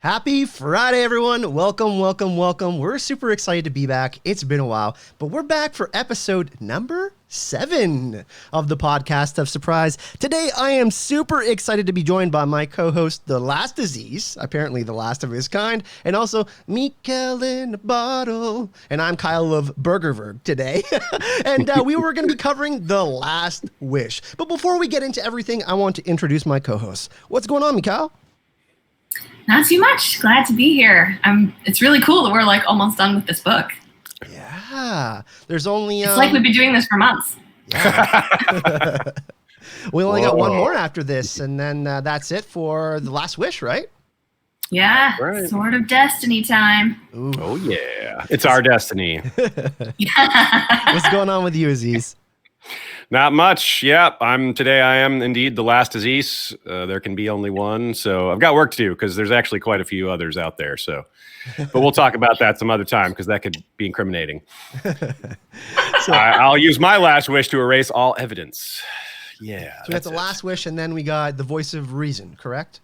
Happy Friday, everyone. Welcome, welcome, welcome. We're super excited to be back. It's been a while, but we're back for episode number 7 of the podcast of Surprise. Today, I am super excited to be joined by my co-host, the last Aziz, apparently the last of his kind, and also Michal in a bottle. And I'm Kyle of Burgerberg today. And we were going to be covering The Last Wish. But before we get into everything, I want to introduce my co-host. What's going on, Michal? Not too much. Glad to be here. It's really cool that we're like almost done with this book. Yeah. There's only... It's like we've been doing this for months. Yeah. We only got one more after this, and then that's it for The Last Wish, right? Yeah. Right. Sort of destiny time. Ooh. Oh, yeah. It's our destiny. What's going on with you, Aziz? Not much. Yep. I am indeed the last Aziz. There can be only one. So I've got work to do because there's actually quite a few others out there. So, but we'll talk about that some other time because that could be incriminating. I'll use my last wish to erase all evidence. Yeah. So we got the last wish, and then we got the voice of reason, correct?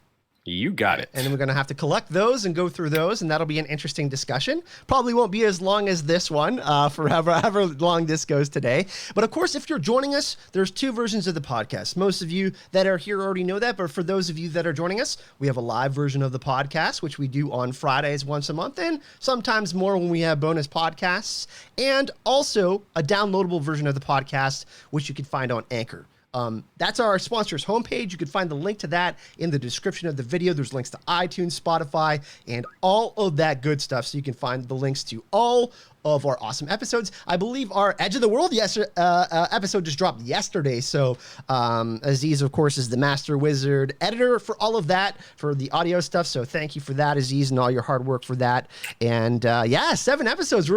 You got it. And then we're going to have to collect those and go through those, and that'll be an interesting discussion. Probably won't be as long as this one, for however long this goes today. But of course, if you're joining us, there's 2 versions of the podcast. Most of you that are here already know that, but for those of you that are joining us, we have a live version of the podcast, which we do on Fridays once a month, and sometimes more when we have bonus podcasts, and also a downloadable version of the podcast, which you can find on Anchor. That's our sponsor's homepage. You can find the link to that in the description of the video. There's links to iTunes, Spotify, and all of that good stuff. So you can find the links to all of our awesome episodes. I believe our Edge of the World episode just dropped yesterday. So Aziz, of course, is the master wizard editor for all of that, for the audio stuff. So thank you for that, Aziz, and all your hard work for that. And yeah, 7 episodes.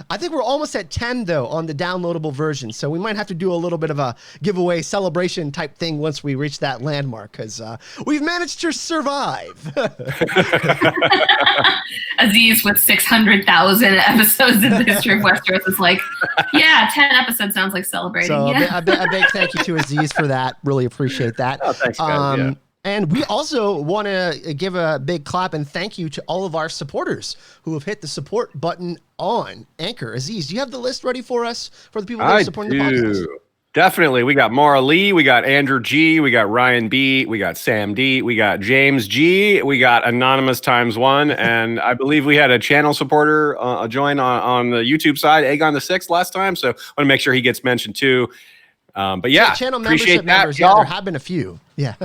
I think we're almost at 10 though on the downloadable version. So we might have to do a little bit of a giveaway celebration type thing once we reach that landmark, because we've managed to survive. Aziz with 600,000 episodes in the history of Westeros is like, yeah, 10 episodes sounds like celebrating. So yeah. a big thank you to Aziz for that. Really appreciate that. Oh, thanks, guys. Yeah. And we also want to give a big clap and thank you to all of our supporters who have hit the support button on Anchor. Aziz, do you have the list ready for us for the people that are supporting the podcast? Definitely. We got Mara Lee, we got Andrew G, we got Ryan B, we got Sam D, we got James G, we got Anonymous ×1, and I believe we had a channel supporter join on the YouTube side, Aegon the Sixth last time, so I want to make sure he gets mentioned too. But yeah, channel appreciate membership members, that. yeah, there have been a few. Yeah.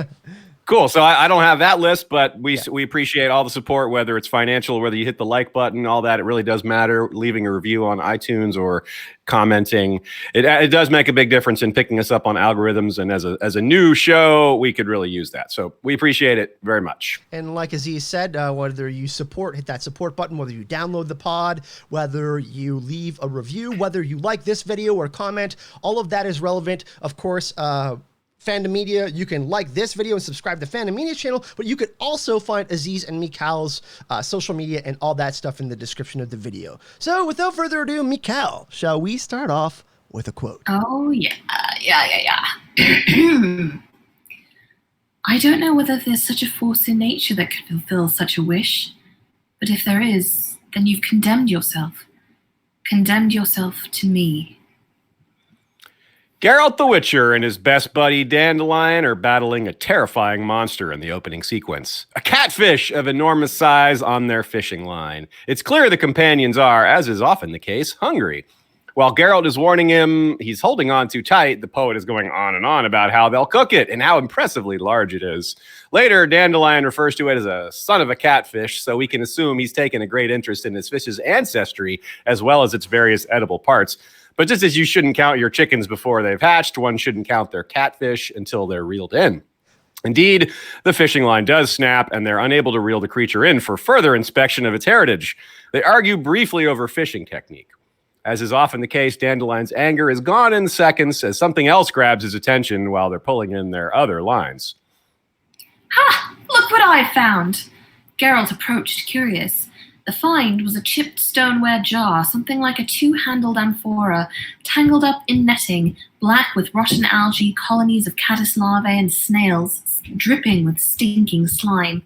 Cool. So I don't have that list, but we appreciate all the support, whether it's financial, whether you hit the like button, all that. It really does matter. Leaving a review on iTunes or commenting. It does make a big difference in picking us up on algorithms. And as a new show, we could really use that. So we appreciate it very much. And like Aziz said, whether you hit that support button, whether you download the pod, whether you leave a review, whether you like this video or comment, all of that is relevant. Of course, Fandom Media, you can like this video and subscribe to Fandom Media channel, but you could also find Aziz and Michal's social media and all that stuff in the description of the video. So without further ado, Michal, shall we start off with a quote? Oh, yeah. I don't know whether there's such a force in nature that could fulfill such a wish, but if there is, then you've condemned yourself. Condemned yourself to me. Geralt the Witcher and his best buddy Dandelion are battling a terrifying monster in the opening sequence. A catfish of enormous size on their fishing line. It's clear the companions are, as is often the case, hungry. While Geralt is warning him he's holding on too tight, the poet is going on and on about how they'll cook it and how impressively large it is. Later, Dandelion refers to it as a son of a catfish, so we can assume he's taken a great interest in his fish's ancestry as well as its various edible parts. But just as you shouldn't count your chickens before they've hatched, one shouldn't count their catfish until they're reeled in. Indeed, the fishing line does snap, and they're unable to reel the creature in for further inspection of its heritage. They argue briefly over fishing technique. As is often the case, Dandelion's anger is gone in seconds as something else grabs his attention while they're pulling in their other lines. Ha! Look what I found! Geralt approached, curious. The find was a chipped stoneware jar, something like a 2-handled amphora, tangled up in netting, black with rotten algae, colonies of caddis larvae and snails, dripping with stinking slime.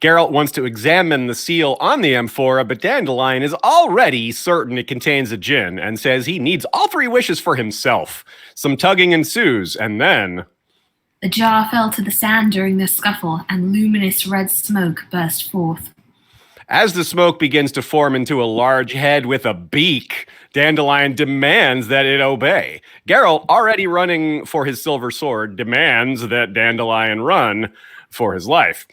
Geralt wants to examine the seal on the amphora, but Dandelion is already certain it contains a djinn and says he needs all 3 wishes for himself. Some tugging ensues, and then... The jar fell to the sand during the scuffle, and luminous red smoke burst forth. As the smoke begins to form into a large head with a beak, Dandelion demands that it obey. Geralt, already running for his silver sword, demands that Dandelion run for his life.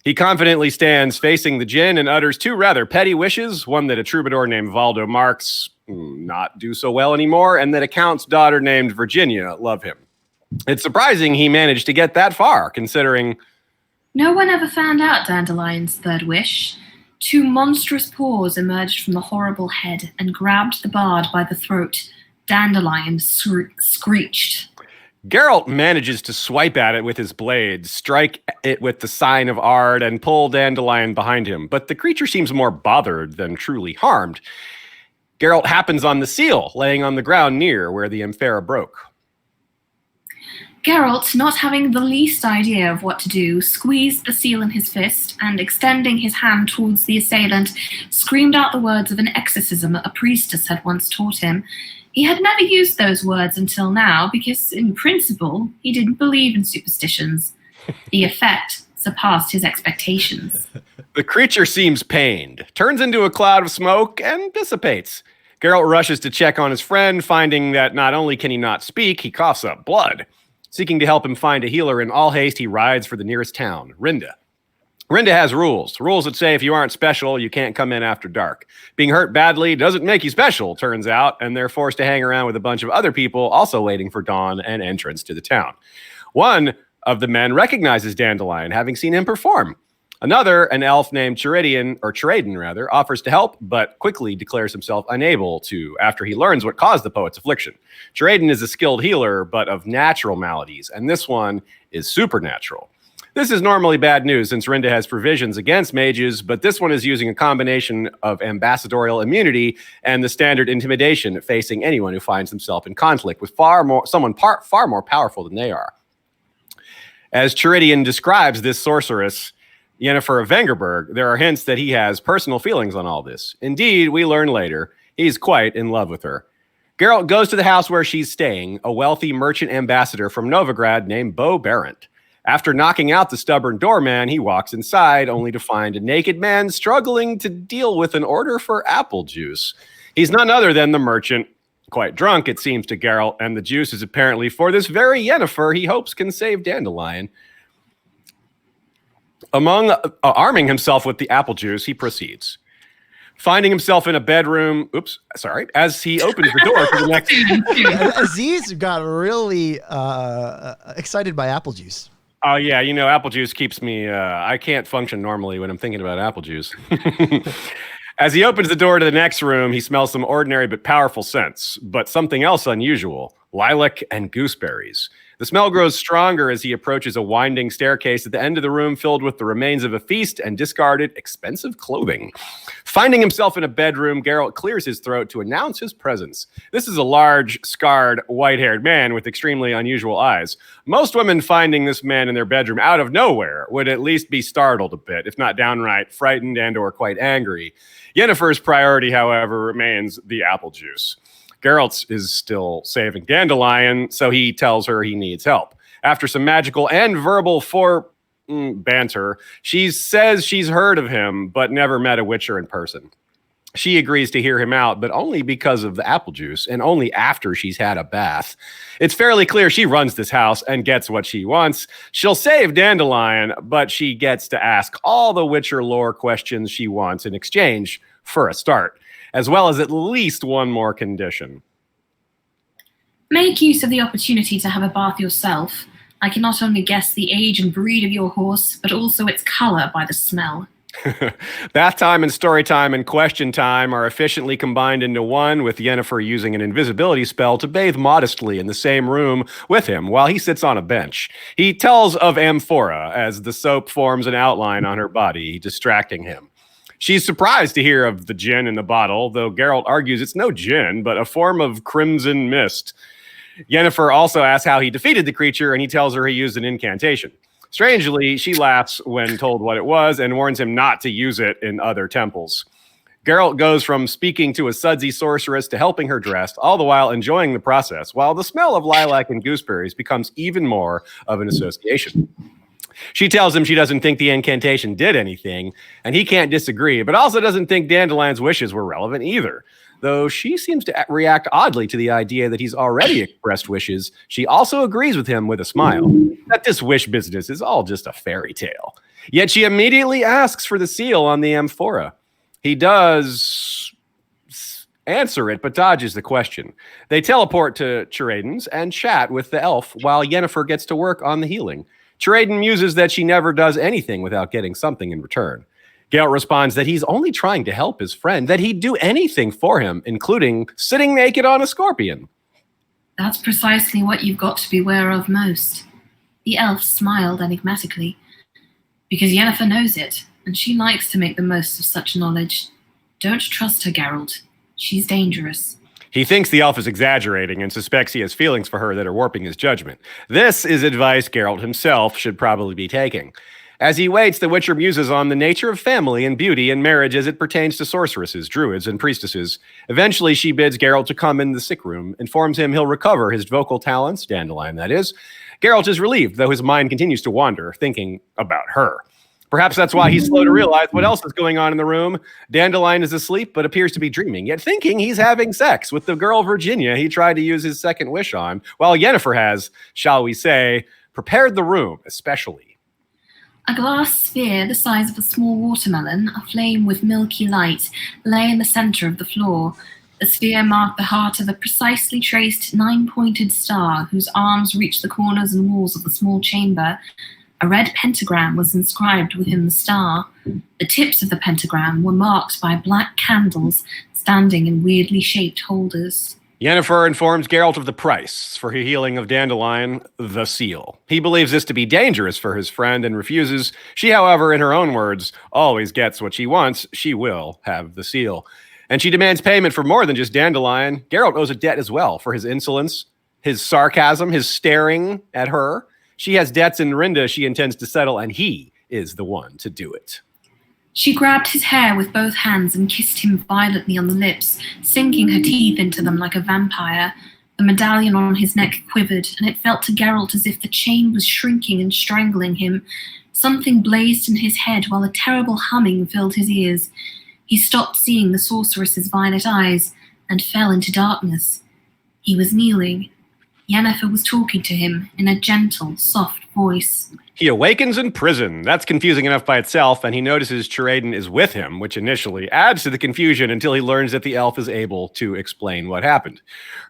He confidently stands facing the djinn and utters 2 rather petty wishes, one that a troubadour named Valdo Marks not do so well anymore, and that a count's daughter named Virginia love him. It's surprising he managed to get that far, considering... No one ever found out Dandelion's 3rd wish. 2 monstrous paws emerged from the horrible head and grabbed the bard by the throat. Dandelion screeched. Geralt manages to swipe at it with his blade, strike it with the sign of Ard, and pull Dandelion behind him, but the creature seems more bothered than truly harmed. Geralt happens on the seal, laying on the ground near where the amphora broke. Geralt, not having the least idea of what to do, squeezed the seal in his fist and, extending his hand towards the assailant, screamed out the words of an exorcism a priestess had once taught him. He had never used those words until now because, in principle, he didn't believe in superstitions. The effect surpassed his expectations. The creature seems pained, turns into a cloud of smoke, and dissipates. Geralt rushes to check on his friend, finding that not only can he not speak, he coughs up blood. Seeking to help him find a healer, in all haste, he rides for the nearest town, Rinda. Rinda has rules that say if you aren't special, you can't come in after dark. Being hurt badly doesn't make you special, turns out, and they're forced to hang around with a bunch of other people also waiting for dawn and entrance to the town. One of the men recognizes Dandelion, having seen him perform. Another, an elf named Cheridian, or Cheradin rather, offers to help, but quickly declares himself unable to after he learns what caused the poet's affliction. Cheradin is a skilled healer, but of natural maladies, and this one is supernatural. This is normally bad news since Rinda has provisions against mages, but this one is using a combination of ambassadorial immunity and the standard intimidation facing anyone who finds himself in conflict with far more powerful than they are. As Cheridian describes this sorceress, Yennefer of Vengerberg, there are hints that he has personal feelings on all this. Indeed, we learn later, he's quite in love with her. Geralt goes to the house where she's staying, a wealthy merchant ambassador from Novigrad named Bo Barent. After knocking out the stubborn doorman, he walks inside, only to find a naked man struggling to deal with an order for apple juice. He's none other than the merchant, quite drunk, it seems to Geralt, and the juice is apparently for this very Yennefer he hopes can save Dandelion. Arming himself with the apple juice, he proceeds. Finding himself in a bedroom, as he opens the door to the next... Aziz got really excited by apple juice. Oh, yeah, apple juice keeps me... I can't function normally when I'm thinking about apple juice. As he opens the door to the next room, he smells some ordinary but powerful scents, but something else unusual, lilac and gooseberries. The smell grows stronger as he approaches a winding staircase at the end of the room filled with the remains of a feast and discarded expensive clothing. Finding himself in a bedroom, Geralt clears his throat to announce his presence. This is a large, scarred, white-haired man with extremely unusual eyes. Most women finding this man in their bedroom out of nowhere would at least be startled a bit, if not downright frightened and or quite angry. Yennefer's priority, however, remains the apple juice. Geralt is still saving Dandelion, so he tells her he needs help. After some magical and verbal banter, she says she's heard of him, but never met a Witcher in person. She agrees to hear him out, but only because of the apple juice, and only after she's had a bath. It's fairly clear she runs this house and gets what she wants. She'll save Dandelion, but she gets to ask all the Witcher lore questions she wants in exchange for a start, as well as at least one more condition. Make use of the opportunity to have a bath yourself. I can not only guess the age and breed of your horse, but also its color by the smell. Bath time and story time and question time are efficiently combined into one, with Yennefer using an invisibility spell to bathe modestly in the same room with him while he sits on a bench. He tells of amphora as the soap forms an outline on her body, distracting him. She's surprised to hear of the djinn in the bottle, though Geralt argues it's no djinn, but a form of crimson mist. Yennefer also asks how he defeated the creature, and he tells her he used an incantation. Strangely, she laughs when told what it was and warns him not to use it in other temples. Geralt goes from speaking to a sudsy sorceress to helping her dress, all the while enjoying the process, while the smell of lilac and gooseberries becomes even more of an association. She tells him she doesn't think the incantation did anything, and he can't disagree, but also doesn't think Dandelion's wishes were relevant either. Though she seems to react oddly to the idea that he's already expressed wishes, she also agrees with him with a smile that this wish business is all just a fairy tale. Yet she immediately asks for the seal on the amphora. He does answer it, but dodges the question. They teleport to Cheredin's and chat with the elf while Yennefer gets to work on the healing. Cheredin muses that she never does anything without getting something in return. Geralt responds that he's only trying to help his friend, that he'd do anything for him, including sitting naked on a scorpion. That's precisely what you've got to beware of most. The elf smiled enigmatically. Because Yennefer knows it, and she likes to make the most of such knowledge. Don't trust her, Geralt. She's dangerous. He thinks the elf is exaggerating and suspects he has feelings for her that are warping his judgment. This is advice Geralt himself should probably be taking. As he waits, the Witcher muses on the nature of family and beauty and marriage as it pertains to sorceresses, druids, and priestesses. Eventually, she bids Geralt to come in the sick room, informs him he'll recover his vocal talents, Dandelion that is. Geralt is relieved, though his mind continues to wander, thinking about her. Perhaps that's why he's slow to realize what else is going on in the room. Dandelion is asleep, but appears to be dreaming, yet thinking he's having sex with the girl Virginia he tried to use his second wish on, while Yennefer has, shall we say, prepared the room, especially. A glass sphere the size of a small watermelon, aflame with milky light, lay in the center of the floor. The sphere marked the heart of a precisely traced 9-pointed star whose arms reached the corners and walls of the small chamber. A red pentagram was inscribed within the star. The tips of the pentagram were marked by black candles standing in weirdly shaped holders. Yennefer informs Geralt of the price for the healing of Dandelion, the seal. He believes this to be dangerous for his friend and refuses. She, however, in her own words, always gets what she wants. She will have the seal. And she demands payment for more than just Dandelion. Geralt owes a debt as well for his insolence, his sarcasm, his staring at her. She has debts in Rinda she intends to settle, and he is the one to do it. She grabbed his hair with both hands and kissed him violently on the lips, sinking her teeth into them like a vampire. The medallion on his neck quivered, and it felt to Geralt as if the chain was shrinking and strangling him. Something blazed in his head while a terrible humming filled his ears. He stopped seeing the sorceress's violet eyes and fell into darkness. He was kneeling. Yennefer was talking to him in a gentle, soft voice. He awakens in prison. That's confusing enough by itself, and he notices Cheredin is with him, which initially adds to the confusion until he learns that the elf is able to explain what happened.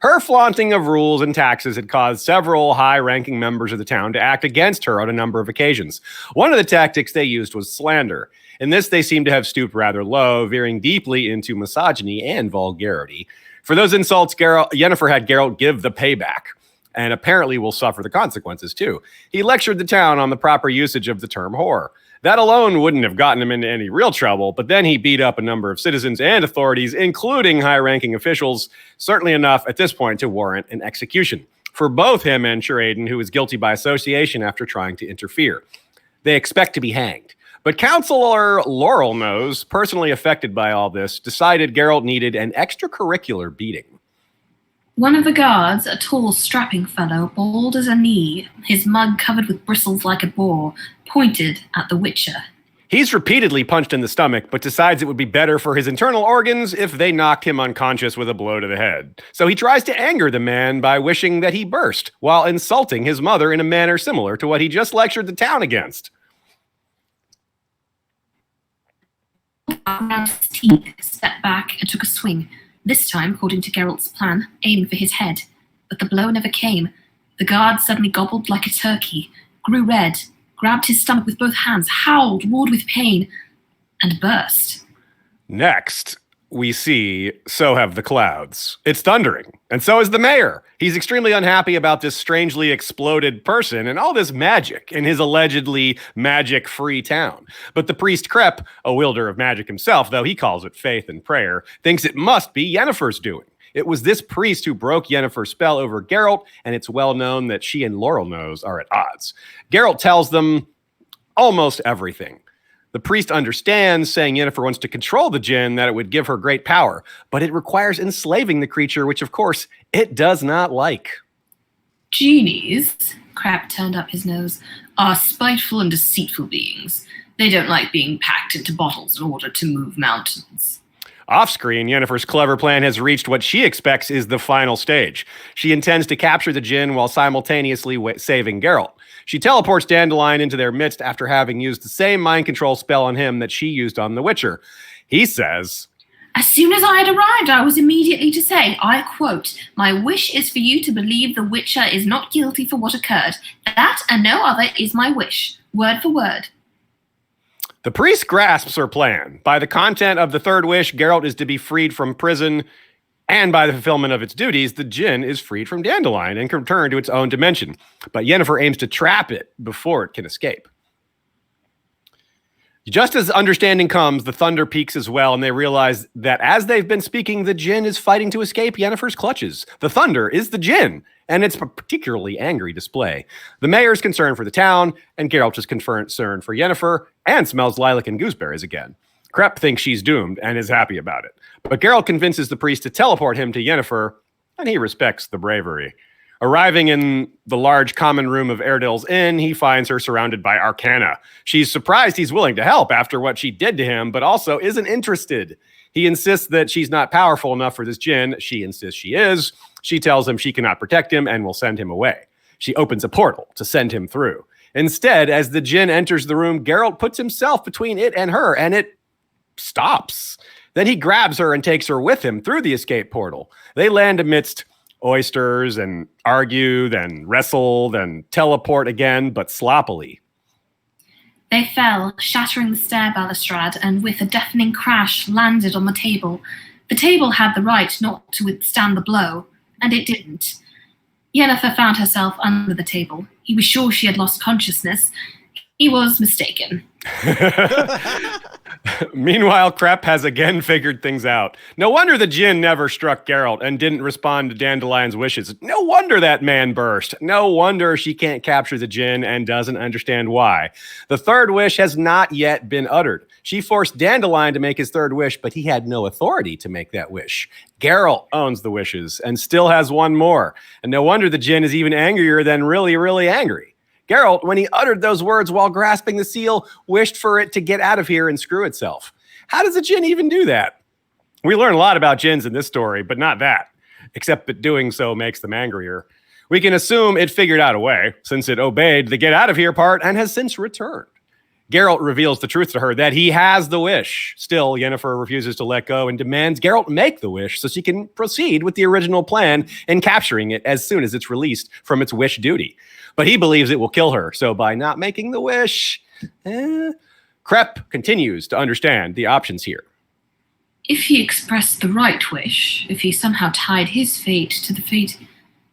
Her flaunting of rules and taxes had caused several high-ranking members of the town to act against her on a number of occasions. One of the tactics they used was slander. In this, they seem to have stooped rather low, veering deeply into misogyny and vulgarity. For those insults, Yennefer had Geralt give the payback, and apparently will suffer the consequences too. He lectured the town on the proper usage of the term whore. That alone wouldn't have gotten him into any real trouble, but then he beat up a number of citizens and authorities, including high-ranking officials, certainly enough at this point to warrant an execution for both him and Cheredin, who was guilty by association after trying to interfere. They expect to be hanged. But Counselor Laurel Nose, personally affected by all this, decided Geralt needed an extracurricular beating. One of the guards, a tall, strapping fellow, bald as a knee, his mug covered with bristles like a boar, pointed at the Witcher. He's repeatedly punched in the stomach, but decides it would be better for his internal organs if they knocked him unconscious with a blow to the head. So he tries to anger the man by wishing that he burst, while insulting his mother in a manner similar to what he just lectured the town against. Ground his teeth, stepped back, and took a swing. This time, according to Geralt's plan, aiming for his head. But the blow never came. The guard suddenly gobbled like a turkey, grew red, grabbed his stomach with both hands, howled, roared with pain, and burst. Next, we see So Have the Clouds. It's thundering, and so is the mayor. He's extremely unhappy about this strangely exploded person and all this magic in his allegedly magic-free town. But the priest Crep, a wielder of magic himself, though he calls it faith and prayer, thinks it must be Yennefer's doing. It was this priest who broke Yennefer's spell over Geralt, and it's well known that she and Laurel Nose are at odds. Geralt tells them almost everything. The priest understands, saying Yennefer wants to control the djinn, that it would give her great power, but it requires enslaving the creature, which of course it does not like. Genies, Crab turned up his nose, are spiteful and deceitful beings. They don't like being packed into bottles in order to move mountains. Off-screen, Yennefer's clever plan has reached what she expects is the final stage. She intends to capture the djinn while simultaneously saving Geralt. She teleports Dandelion into their midst after having used the same mind control spell on him that she used on the Witcher. He says, As soon as I had arrived, I was immediately to say, I quote, "My wish is for you to believe the Witcher is not guilty for what occurred. That and no other is my wish." Word for word. The priest grasps her plan. By the content of the third wish, Geralt is to be freed from prison, and by the fulfillment of its duties, the djinn is freed from Dandelion and can return to its own dimension. But Yennefer aims to trap it before it can escape. Just as understanding comes, the thunder peaks as well, and they realize that as they've been speaking, the djinn is fighting to escape Yennefer's clutches. The thunder is the djinn, and it's a particularly angry display. The mayor's concerned for the town, and Geralt is concerned for Yennefer, and smells lilac and gooseberries again. Krep thinks she's doomed and is happy about it. But Geralt convinces the priest to teleport him to Yennefer, and he respects the bravery. Arriving in the large common room of Airedale's Inn, he finds her surrounded by arcana. She's surprised he's willing to help after what she did to him, but also isn't interested. He insists that she's not powerful enough for this djinn. She insists she is. She tells him she cannot protect him and will send him away. She opens a portal to send him through. Instead, as the djinn enters the room, Geralt puts himself between it and her, and it stops. Then he grabs her and takes her with him through the escape portal. They land amidst oysters and argue, then wrestle, then teleport again, but sloppily. They fell, shattering the stair balustrade, and with a deafening crash landed on the table. The table had the right not to withstand the blow, and it didn't. Yennefer found herself under the table. He was sure she had lost consciousness. He was mistaken. Meanwhile, Krep has again figured things out. No wonder the djinn never struck Geralt and didn't respond to Dandelion's wishes. No wonder that man burst. No wonder she can't capture the djinn and doesn't understand why. The third wish has not yet been uttered. She forced Dandelion to make his third wish, but he had no authority to make that wish. Geralt owns the wishes and still has one more. And no wonder the djinn is even angrier than really, really angry. Geralt, when he uttered those words while grasping the seal, wished for it to get out of here and screw itself. How does a djinn even do that? We learn a lot about djinns in this story, but not that, except that doing so makes them angrier. We can assume it figured out a way, since it obeyed the get out of here part and has since returned. Geralt reveals the truth to her that he has the wish. Still, Yennefer refuses to let go and demands Geralt make the wish so she can proceed with the original plan and capturing it as soon as it's released from its wish duty. But he believes it will kill her, so by not making the wish, Krep continues to understand the options here. If he expressed the right wish, if he somehow tied his fate to the fate...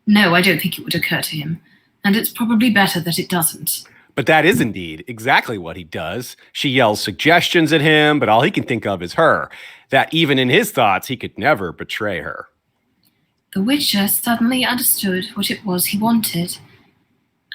No, I don't think it would occur to him. And it's probably better that it doesn't. But that is indeed exactly what he does. She yells suggestions at him, but all he can think of is her. That even in his thoughts, he could never betray her. The Witcher suddenly understood what it was he wanted,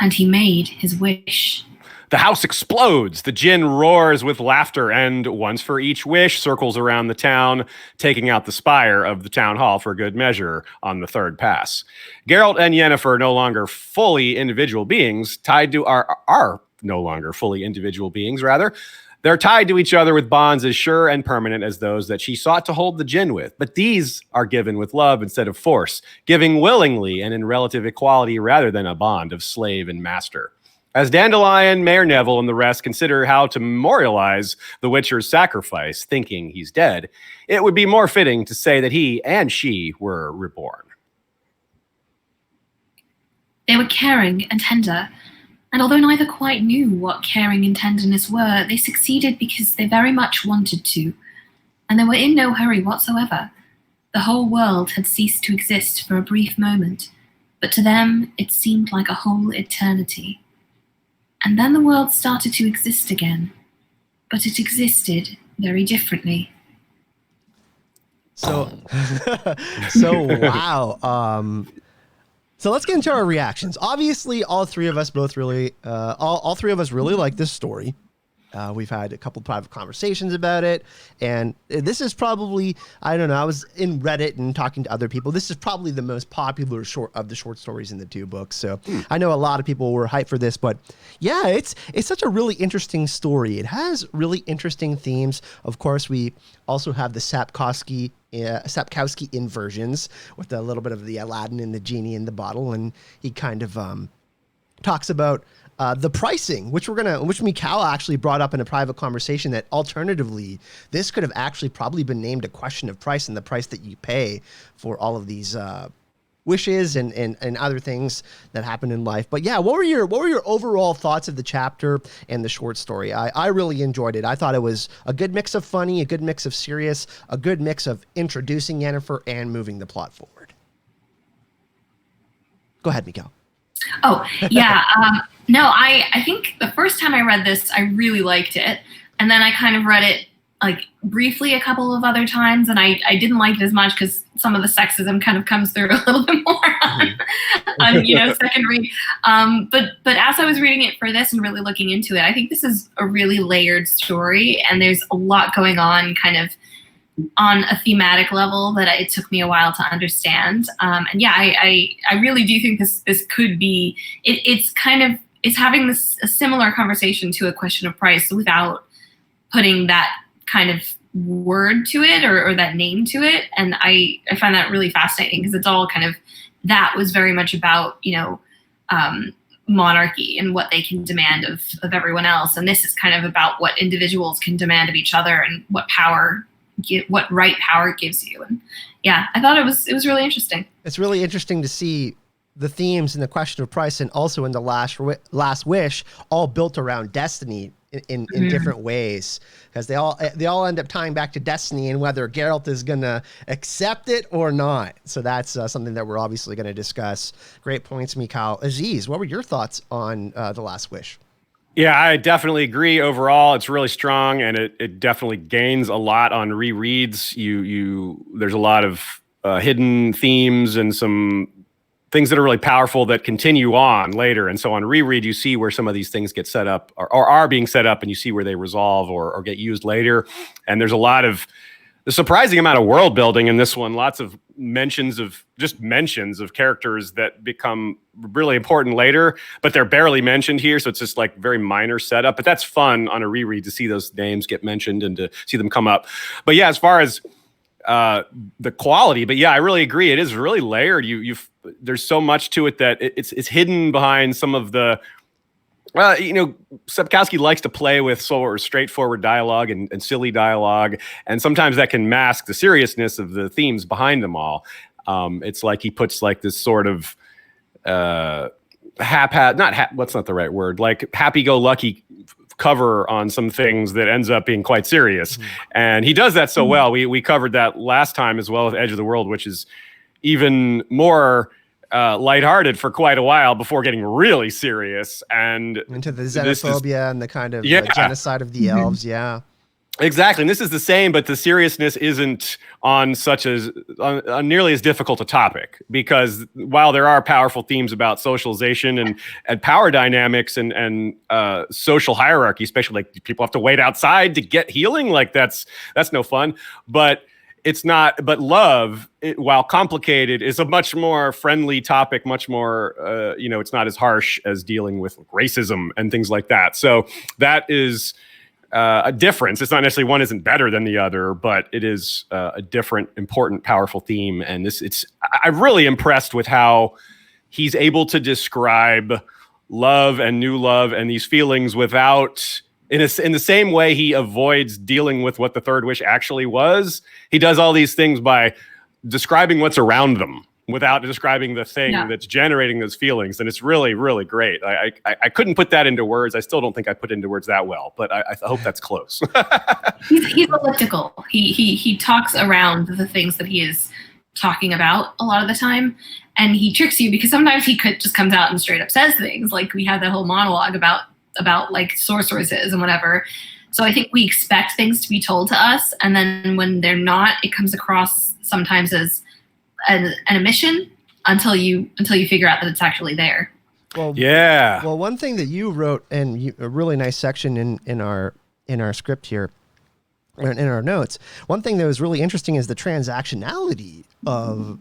and he made his wish. The house explodes. The djinn roars with laughter and, once for each wish, circles around the town, taking out the spire of the town hall for good measure on the third pass. Geralt and Yennefer, no longer fully individual beings, are no longer fully individual beings, rather. They're tied to each other with bonds as sure and permanent as those that she sought to hold the djinn with. But these are given with love instead of force, giving willingly and in relative equality rather than a bond of slave and master. As Dandelion, Mayor Neville, and the rest consider how to memorialize the Witcher's sacrifice, thinking he's dead, it would be more fitting to say that he and she were reborn. They were caring and tender, and although neither quite knew what caring and tenderness were, they succeeded because they very much wanted to, and they were in no hurry whatsoever. The whole world had ceased to exist for a brief moment, but to them it seemed like a whole eternity. And then the world started to exist again, but it existed very differently. So, so wow. So let's get into our reactions. Obviously, all three of us really like this story. We've had a couple private conversations about it, and this is probably, I don't know, I was in Reddit and talking to other people. This is probably the most popular short stories in the two books. So I know a lot of people were hyped for this, but yeah, it's such a really interesting story. It has really interesting themes. Of course, we also have the Sapkowski inversions with a little bit of the Aladdin and the genie in the bottle, and he kind of talks about the pricing, which Michal actually brought up in a private conversation, that alternatively, this could have actually probably been named a question of price and the price that you pay for all of these wishes and other things that happen in life. But yeah, what were your overall thoughts of the chapter and the short story? I really enjoyed it. I thought it was a good mix of funny, a good mix of serious, a good mix of introducing Yennefer and moving the plot forward. Go ahead, Michal. Oh, yeah. No, I think the first time I read this, I really liked it. And then I kind of read it like briefly a couple of other times, and I didn't like it as much because some of the sexism kind of comes through a little bit more on second read. But as I was reading it for this and really looking into it, I think this is a really layered story, and there's a lot going on kind of on a thematic level that it took me a while to understand. And yeah, I really do think this could be, it's having a similar conversation to A Question of Price without putting that kind of word to it or that name to it. And I find that really fascinating because it's all kind of, that was very much about, monarchy and what they can demand of everyone else. And this is kind of about what individuals can demand of each other and what right power gives you. And yeah, I thought it was really interesting. It's really interesting to see the themes in The Question of Price and also in The Last Wish all built around destiny in different ways, because they all end up tying back to destiny and whether Geralt is gonna accept it or not. So that's something that we're obviously going to discuss. Great points, Michal. Aziz, what were your thoughts on The Last Wish? Yeah, I definitely agree. Overall, it's really strong, and it definitely gains a lot on rereads. There's a lot of hidden themes and some things that are really powerful that continue on later. And so on reread, you see where some of these things get set up or are being set up, and you see where they resolve or get used later. And there's a surprising amount of world building in this one. Lots of mentions of characters that become really important later, but they're barely mentioned here. So it's just like very minor setup, but that's fun on a reread to see those names get mentioned and to see them come up. But yeah, as far as the quality, but yeah, I really agree. It is really layered. There's so much to it that it's hidden behind some of the, Sapkowski likes to play with sort of straightforward dialogue and silly dialogue, and sometimes that can mask the seriousness of the themes behind them all. It's like he puts like this sort of what's not the right word, like happy-go-lucky cover on some things that ends up being quite serious. And he does that so well. We covered that last time as well with Edge of the World, which is even more lighthearted for quite a while before getting really serious and into the xenophobia and the kind of genocide of the elves. Yeah, exactly. And this is the same, but the seriousness isn't on nearly as difficult a topic, because while there are powerful themes about socialization and power dynamics and social hierarchy, especially like people have to wait outside to get healing, like that's no fun. But it's not, but love, while complicated, is a much more friendly topic, much more, it's not as harsh as dealing with racism and things like that. So that is a difference. It's not necessarily one isn't better than the other, but it is a different, important, powerful theme. And I'm really impressed with how he's able to describe love and new love and these feelings without, in the same way he avoids dealing with what the third wish actually was. He does all these things by describing what's around them without describing the thing that's generating those feelings. And it's really, really great. I couldn't put that into words. I still don't think I put it into words that well, but I hope that's close. He's elliptical. He talks around the things that he is talking about a lot of the time. And he tricks you because sometimes he just comes out and straight up says things. Like we had that whole monologue about about like sorceresses and whatever. So I think we expect things to be told to us, and then when they're not, it comes across sometimes as an omission until you figure out that it's actually there. Well, yeah. Well, one thing that you wrote, and a really nice section in our script here, in our notes, one thing that was really interesting is the transactionality of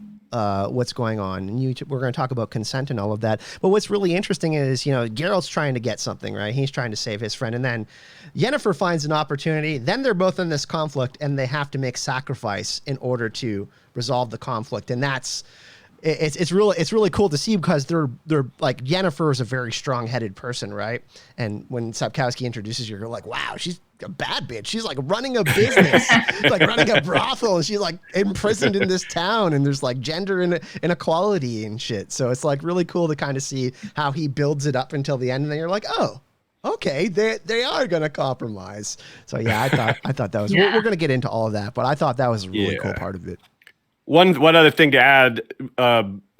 what's going on. And we're going to talk about consent and all of that. But what's really interesting is, Geralt's trying to get something, right? He's trying to save his friend. And then Yennefer finds an opportunity. Then they're both in this conflict, and they have to make sacrifice in order to resolve the conflict. And it's really cool to see, because they're like, Yennefer is a very strong-headed person, right? And when Sapkowski introduces you, you're like, wow, she's a bad bitch. She's like running a business, like running a brothel, and she's like imprisoned in this town, and there's like gender inequality and shit. So it's like really cool to kind of see how he builds it up until the end, and then you're like, oh, okay, they are gonna compromise. So yeah, I thought that was we're gonna get into all of that, but I thought that was a really cool part of it. One other thing to add,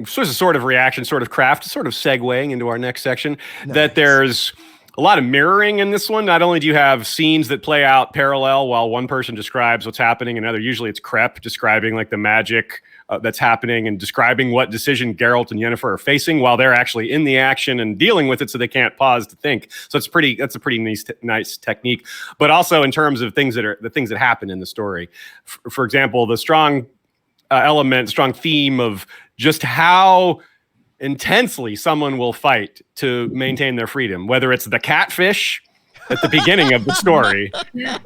sort of reaction, sort of craft, sort of segueing into our next section, that there's a lot of mirroring in this one. Not only do you have scenes that play out parallel while one person describes what's happening, another, usually it's Crep describing like the magic that's happening and describing what decision Geralt and Yennefer are facing while they're actually in the action and dealing with it, so they can't pause to think. So that's a pretty nice technique. But also in terms of things that happen in the story. For example, the strong strong theme of just how intensely someone will fight to maintain their freedom, whether it's the catfish at the beginning of the story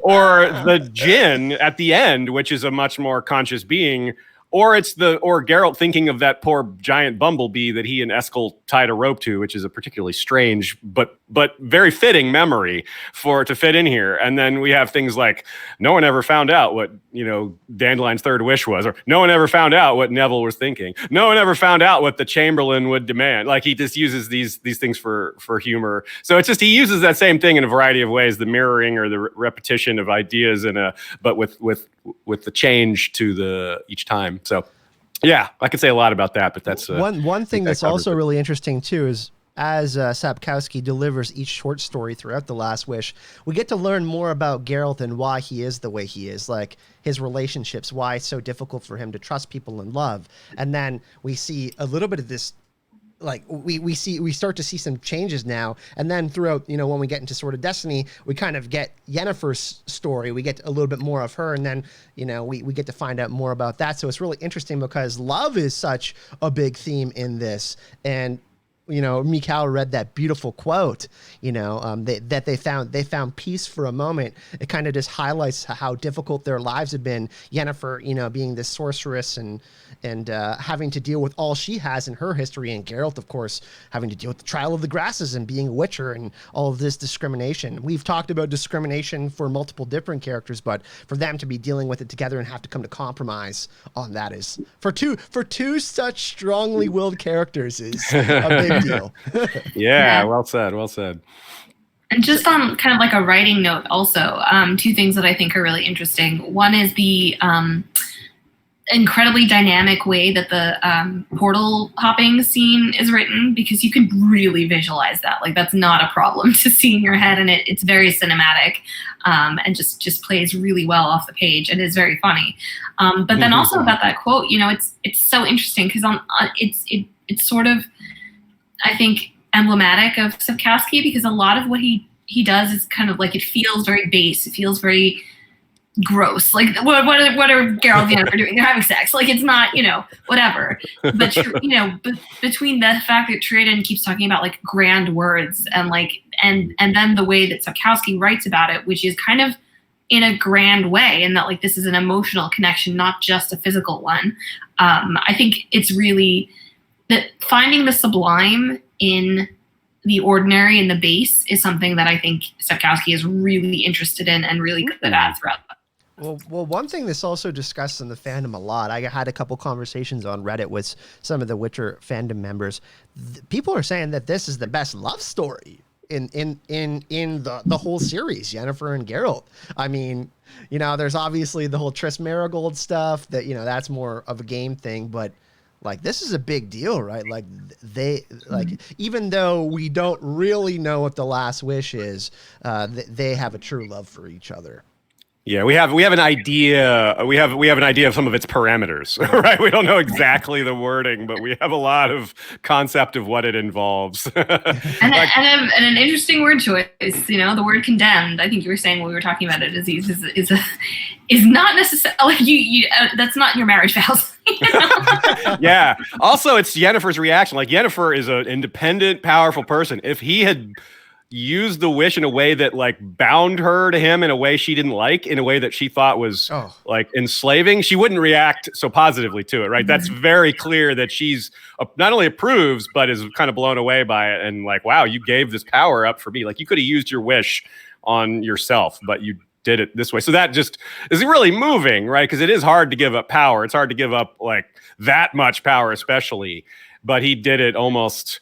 or the djinn at the end, which is a much more conscious being, or Geralt thinking of that poor giant bumblebee that he and Eskel tied a rope to, which is a particularly strange but very fitting memory to fit in here. And then we have things like, no one ever found out what Dandelion's third wish was, or no one ever found out what Neville was thinking. No one ever found out what the Chamberlain would demand. Like, he just uses these things for humor. So it's just, he uses that same thing in a variety of ways, the mirroring or the repetition of ideas but with the change to each time. So yeah, I could say a lot about that, but that's one thing that's also really interesting too is, as Sapkowski delivers each short story throughout The Last Wish, we get to learn more about Geralt and why he is the way he is, like his relationships, why it's so difficult for him to trust people and love. And then we see a little bit of this, like we start to see some changes now. And then throughout, when we get into Sword of Destiny, we kind of get Yennefer's story. We get a little bit more of her, and then, we get to find out more about that. So it's really interesting because love is such a big theme in this. And Michal read that beautiful quote, that they found peace for a moment. It kind of just highlights how difficult their lives have been. Yennefer, being this sorceress and having to deal with all she has in her history, and Geralt, of course, having to deal with the trial of the grasses and being a Witcher and all of this discrimination. We've talked about discrimination for multiple different characters, but for them to be dealing with it together and have to come to compromise on that is, for two such strongly willed characters, is a big deal. Yeah, well said. And just on kind of like a writing note also, two things that I think are really interesting. One is the incredibly dynamic way that the portal hopping scene is written, because you can really visualize that. Like, that's not a problem to see in your head, and it's very cinematic, and just plays really well off the page and is very funny. But then also about that quote, it's so interesting because it's sort of, I think, emblematic of Sapkowski, because a lot of what he does is kind of like, it feels very base. It feels very gross. Like, what are Geralt and Yennefer doing? They're having sex. Like, it's not, whatever. But between the fact that Tridden keeps talking about like grand words and like and then the way that Sapkowski writes about it, which is kind of in a grand way, and that like this is an emotional connection, not just a physical one. I think it's really that finding the sublime in the ordinary and the base is something that I think Sapkowski is really interested in and really good at throughout. Well, one thing that's also discussed in the fandom a lot, I had a couple conversations on Reddit with some of the Witcher fandom members. People are saying that this is the best love story in the whole series, Yennefer and Geralt. I mean, there's obviously the whole Triss Marigold stuff that, that's more of a game thing, but like this is a big deal, right? Like they like even though we don't really know what the last wish is, they have a true love for each other. Yeah, we have an idea. We have an idea of some of its parameters, right? We don't know exactly the wording, but we have a lot of concept of what it involves. And an interesting word choice, the word condemned. I think you were saying when we were talking about it, Aziz, is not necessarily like you. That's not your marriage vows. Yeah. Also, it's Yennefer's reaction. Like Yennefer is an independent, powerful person. If he had used the wish in a way that like bound her to him in a way she didn't like, in a way that she thought was like enslaving, she wouldn't react so positively to it, right? That's very clear that she's not only approves, but is kind of blown away by it. And like, wow, you gave this power up for me. Like you could have used your wish on yourself, but you did it this way. So that just is really moving, right? Because it is hard to give up power. It's hard to give up like that much power, especially, but he did it almost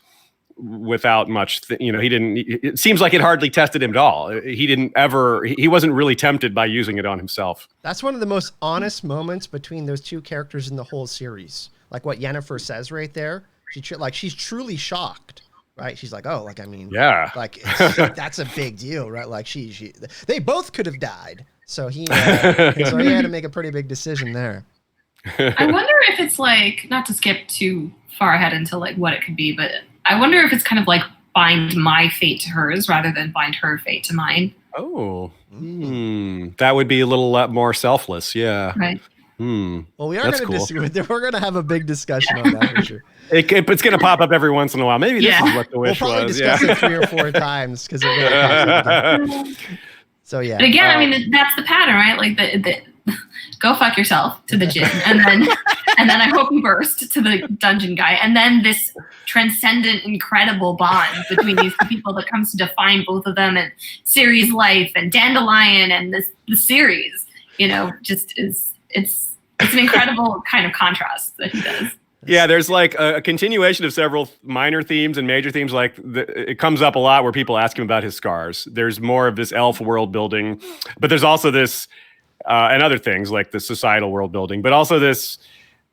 without much, he didn't, it seems like it hardly tested him at all. He wasn't really tempted by using it on himself. That's one of the most honest moments between those two characters in the whole series. Like what Yennefer says right there. She's truly shocked, right? She's like, oh, like, I mean, yeah, like that's a big deal, right? Like they both could have died. So he had to make a pretty big decision there. I wonder if it's like, not to skip too far ahead into like what it could be, but I wonder if it's kind of like bind my fate to hers rather than bind her fate to mine. Oh, that would be a little more selfless. Yeah. Right. Well, we are going to we're going to have a big discussion on that for sure. It's going to pop up every once in a while. Maybe this is what the wish was. We'll probably discuss it 3 or 4 times because it really pops up. So yeah. But again, I mean, that's the pattern, right? Like the go fuck yourself to the djinn, and then I hope you burst to the dungeon guy, and then this transcendent, incredible bond between these two people that comes to define both of them and Ciri's life and Dandelion and the series. Just it's an incredible kind of contrast that he does. Yeah, there's like a continuation of several minor themes and major themes. Like it comes up a lot where people ask him about his scars. There's more of this elf world building, but there's also this and other things like the societal world building, but also this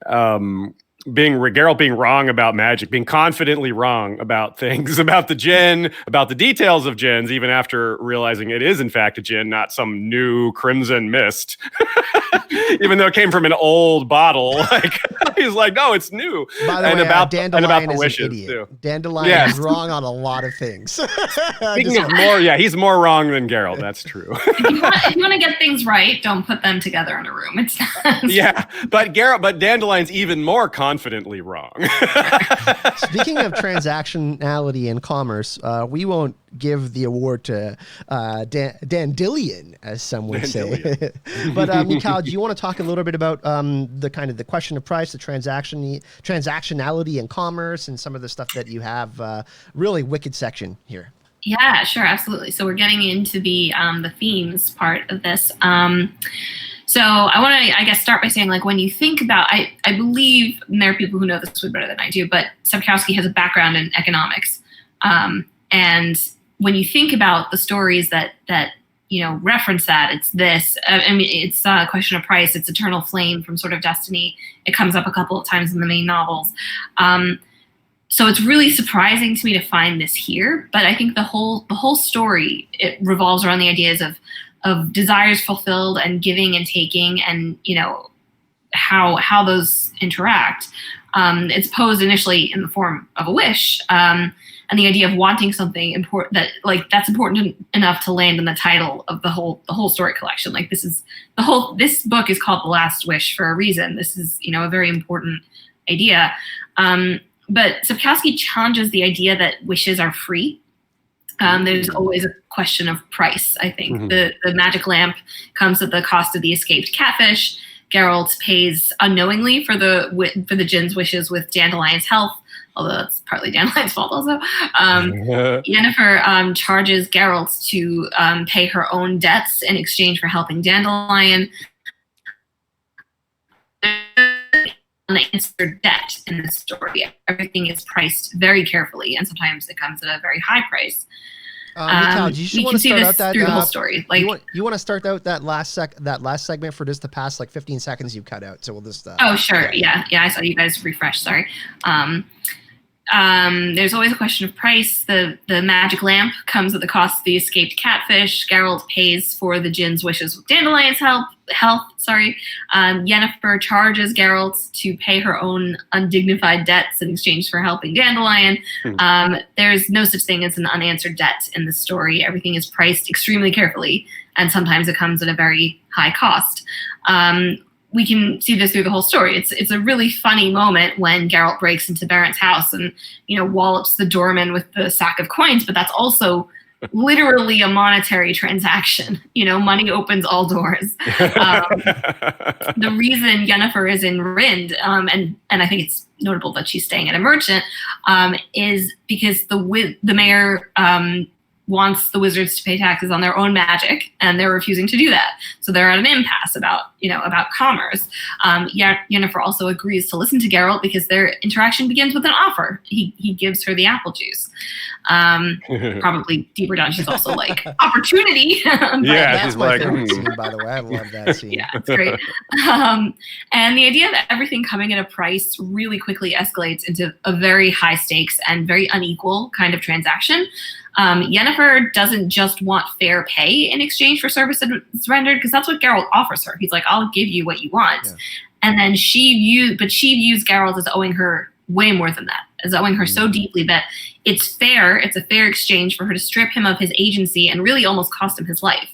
Geralt being wrong about magic, being confidently wrong about things, about the djinn, about the details of djinns, even after realizing it is in fact a djinn, not some new crimson mist. Even though it came from an old bottle, like he's like, no, it's new. By the way, Dandelion and about the is wishes an idiot. too. Dandelion is wrong on a lot of things. Speaking of more, he's more wrong than Geralt. That's true. If you want to get things right, don't put them together in a room. It's not. Yeah, but Dandelion's even more confidently wrong. Speaking of transactionality and commerce, we won't give the award to Dandelion, as some would say. But Michal, do you want to talk a little bit about the question of price, the transactionality and commerce, and some of the stuff that you have? Really wicked section here. Yeah, sure, absolutely. So we're getting into the themes part of this. So I want to, I guess, start by saying, like, when you think about, I believe, and there are people who know this way better than I do, but Sapkowski has a background in economics. And when you think about the stories that reference that, it's this. I mean, it's a question of price. It's Eternal Flame from Sword of Destiny. It comes up a couple of times in the main novels. So it's really surprising to me to find this here. But I think the whole story, it revolves around the ideas of desires fulfilled and giving and taking, and how those interact. It's posed initially in the form of a wish. And the idea of wanting something important that's important enough to land in the title of the whole story collection. Like this book is called The Last Wish for a reason. This is, a very important idea. But Sapkowski challenges the idea that wishes are free. There's always a question of price, I think. Mm-hmm. The magic lamp comes at the cost of the escaped catfish. Geralt pays unknowingly for the djinn's wishes with Dandelion's help, although that's partly Dandelion's fault also. Yennefer charges Geralt to pay her own debts in exchange for helping Dandelion. Unanswered debt in this story. Everything is priced very carefully, and sometimes it comes at a very high price. Michal, do you we want can to see start this out that through the whole story. Like, you want to start out that last segment for just the past like 15 seconds you've cut out. So we'll just. Oh, sure. Yeah. I saw you guys refresh. Sorry. There's always a question of price. The magic lamp comes at the cost of the escaped catfish. Geralt pays for the Djinn's wishes with Dandelion's health. Yennefer charges Geralt to pay her own undignified debts in exchange for helping Dandelion. There's no such thing as an unanswered debt in this story. Everything is priced extremely carefully, and sometimes it comes at a very high cost. We can see this through the whole story. It's a really funny moment when Geralt breaks into Barrett's house and, wallops the doorman with the sack of coins, but that's also literally a monetary transaction. Money opens all doors. The reason Yennefer is in Rind, and I think it's notable that she's staying at a merchant, is because the mayor wants the wizards to pay taxes on their own magic, and they're refusing to do that. So they're at an impasse about commerce. Yennefer also agrees to listen to Geralt because their interaction begins with an offer. He gives her the apple juice. Probably deeper down, she's also like, opportunity. That's my favorite scene, by the way. I love that scene. Yeah, it's great. And the idea that everything coming at a price really quickly escalates into a very high stakes and very unequal kind of transaction. Yennefer doesn't just want fair pay in exchange for services rendered, because that's what Geralt offers her. He's like, I'll give you what you want. Yeah. And then she views Geralt as owing her way more than that, as owing her so deeply that it's a fair exchange for her to strip him of his agency and really almost cost him his life.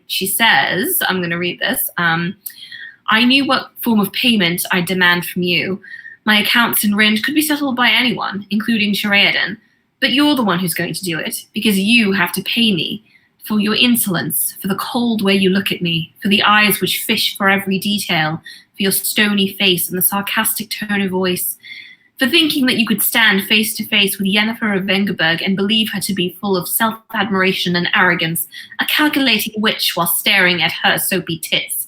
She says, I'm going to read this, I knew what form of payment I demand from you. My accounts in Rind could be settled by anyone, including Sheriadan. But you're the one who's going to do it, because you have to pay me for your insolence, for the cold way you look at me, for the eyes which fish for every detail, for your stony face and the sarcastic tone of voice, for thinking that you could stand face to face with Yennefer of Vengerberg and believe her to be full of self-admiration and arrogance, a calculating witch while staring at her soapy tits.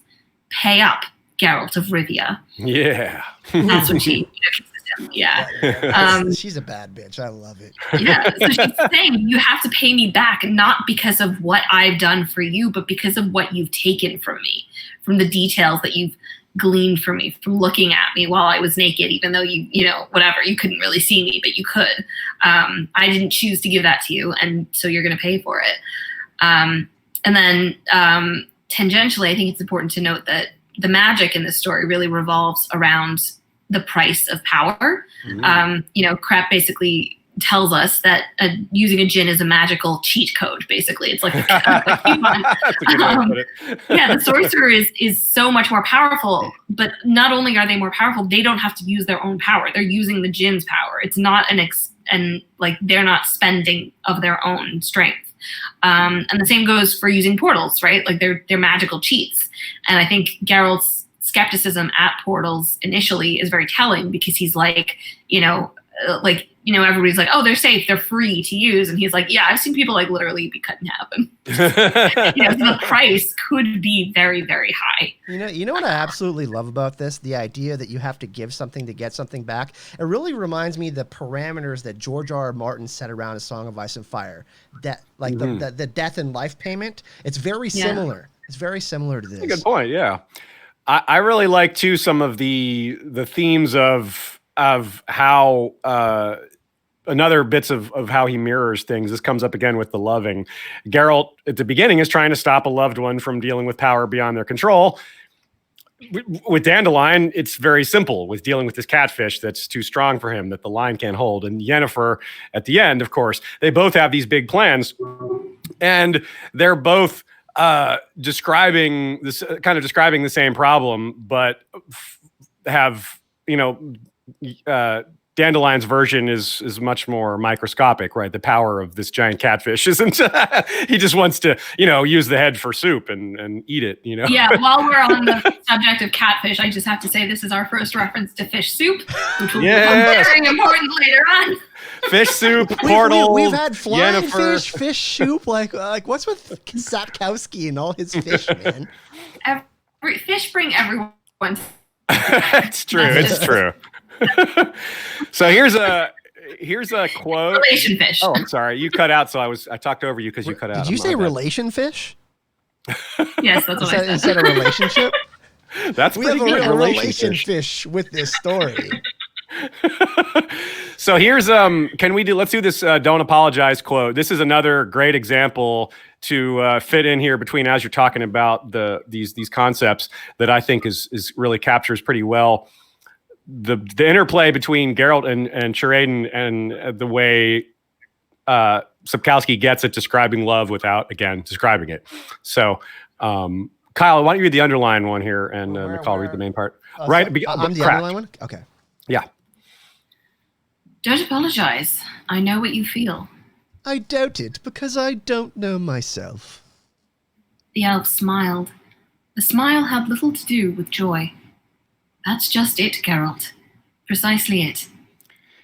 Pay up, Geralt of Rivia. Yeah. That's what she... Yeah. She's a bad bitch. I love it. Yeah. So she's saying you have to pay me back, not because of what I've done for you, but because of what you've taken from me, from the details that you've gleaned from me, from looking at me while I was naked, even though you couldn't really see me, but you could. I didn't choose to give that to you, and so you're going to pay for it. And then tangentially, I think it's important to note that the magic in this story really revolves around the price of power. Crap basically tells us that using a djinn is a magical cheat code, basically. It's like a coupon. The sorcerer is so much more powerful, but not only are they more powerful, they don't have to use their own power. They're using the djinn's power. It's not they're not spending of their own strength. And the same goes for using portals, right? Like they're magical cheats. And I think Geralt's skepticism at portals initially is very telling, because he's like, everybody's like, oh, they're safe, they're free to use. And he's like, yeah, I've seen people like literally be cut in half. And the price could be very, very high. You know what I absolutely love about this? The idea that you have to give something to get something back. It really reminds me of the parameters that George R. R. Martin set around A Song of Ice and Fire. The death and life payment. It's very similar. It's very similar to this. That's a good point. Yeah. I really like too some of the themes of how another bits of how he mirrors things. This comes up again with the loving. Geralt at the beginning is trying to stop a loved one from dealing with power beyond their control. With Dandelion, it's very simple with dealing with this catfish that's too strong for him, that the line can't hold. And Yennefer at the end, of course, they both have these big plans, and they're both describing the same problem, but have, Dandelion's version is much more microscopic, right? The power of this giant catfish isn't, he just wants to, use the head for soup and eat it, Yeah, while we're on the subject of catfish, I just have to say this is our first reference to fish soup, which will become very important later on. Fish soup, portal. We've had flying Yennefer. fish soup. Like what's with Sapkowski and all his fish, man? Fish bring everyone. It's true. It's true. So here's here's a quote. Relation fish. Oh, I'm sorry. You cut out, so I talked over you because you cut out. Did you say relation fish? Yes, that's what I said. Instead of relationship? That's We pretty have a good. real relation fish with this story. So here's let's do this don't apologize quote. This is another great example to fit in here between as you're talking about these concepts that I think is really captures pretty well the interplay between Geralt and Cheraden and the way Sapkowski gets at describing love without again describing it. So Kyle, why don't you read the underlined one here and Michal read the main part? Right, I'm the underlined one? Okay. Yeah. Don't apologize. I know what you feel. I doubt it because I don't know myself. The elf smiled. The smile had little to do with joy. That's just it, Geralt. Precisely it.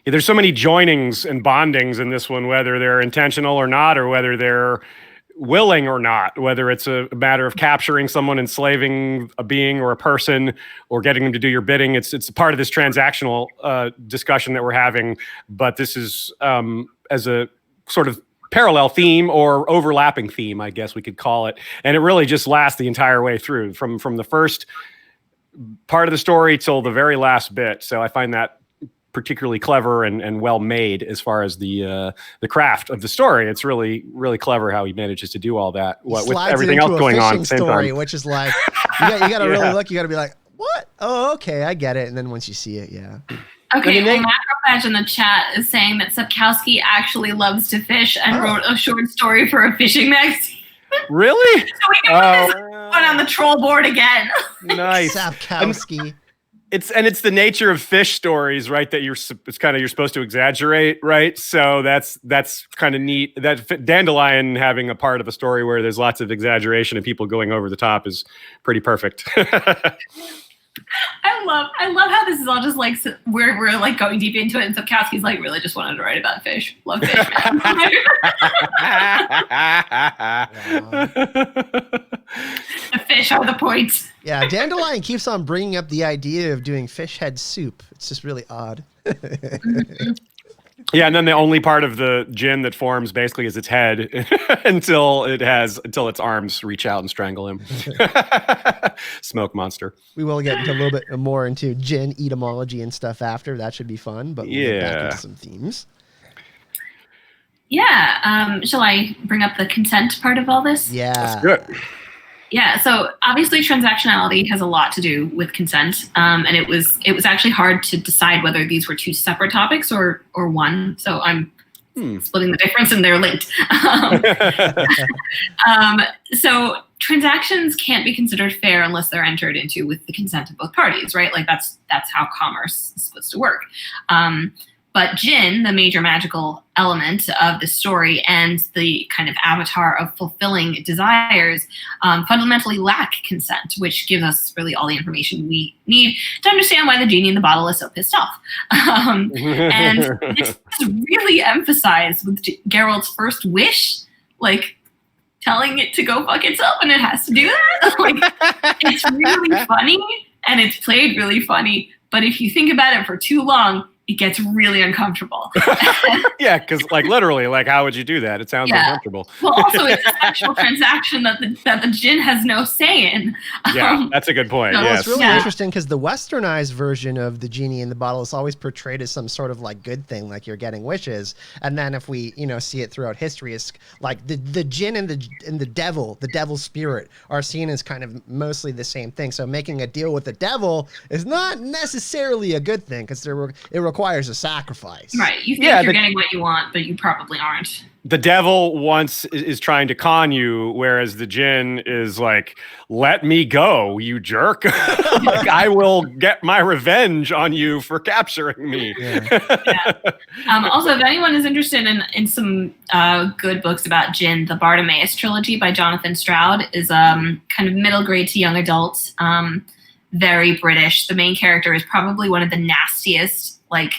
Yeah, there's so many joinings and bondings in this one, whether they're intentional or not, or whether they're willing or not, whether it's a matter of capturing someone, enslaving a being or a person, or getting them to do your bidding. It's part of this transactional discussion that we're having, but this is as a sort of parallel theme or overlapping theme, I guess we could call it. And it really just lasts the entire way through from the first part of the story till the very last bit. So I find that particularly clever and well made as far as the craft of the story. It's really, really clever how he manages to do all that with everything else going on at the same time. Which is like, you got to really look, you got to be like, what? Oh, okay, I get it. And then once you see it, yeah. Okay, well, Macropatch in the chat is saying that Sapkowski actually loves to fish and wrote a short story for a fishing magazine. Really? So we can put this one on the troll board again. Nice. Sapkowski. It's the nature of fish stories, right? That you're supposed to exaggerate, right? So that's kind of neat. That Dandelion having a part of a story where there's lots of exaggeration and people going over the top is pretty perfect. I love how this is all just like we're like going deep into it, and Sapkowski's like really just wanted to write about fish. Love fish. The fish are the point. Yeah, Dandelion keeps on bringing up the idea of doing fish head soup. It's just really odd. Yeah, and then the only part of the djinn that forms basically is its head until its arms reach out and strangle him. Smoke monster. We will get into a little bit more into djinn etymology and stuff after. That should be fun, but we'll get back into some themes. Yeah. Shall I bring up the consent part of all this? Yeah. That's good. Yeah, so obviously transactionality has a lot to do with consent, and it was actually hard to decide whether these were two separate topics or one. So I'm splitting the difference, and they're linked. So transactions can't be considered fair unless they're entered into with the consent of both parties, right? Like that's how commerce is supposed to work. But djinn, the major magical element of the story and the kind of avatar of fulfilling desires, fundamentally lack consent, which gives us really all the information we need to understand why the genie in the bottle is so pissed off. And it's really emphasized with Geralt's first wish, like telling it to go fuck itself and it has to do that. Like, it's really funny and it's played really funny. But if you think about it for too long, it gets really uncomfortable. Yeah, because like literally, like how would you do that? It sounds uncomfortable. Well, also it's an actual transaction that the djinn has no say in. Yeah, that's a good point. No, yes. It's really interesting because the westernized version of the genie in the bottle is always portrayed as some sort of like good thing, like you're getting wishes. And then if we see it throughout history, it's like the djinn and the devil spirit are seen as kind of mostly the same thing. So making a deal with the devil is not necessarily a good thing because it requires a sacrifice. Right. You think you're getting what you want, but you probably aren't. The devil is trying to con you, whereas the djinn is like, let me go, you jerk. Like, I will get my revenge on you for capturing me. Yeah. Also, if anyone is interested in some good books about djinn, the Bartimaeus trilogy by Jonathan Stroud is kind of middle grade to young adult, very British. The main character is probably one of the nastiest like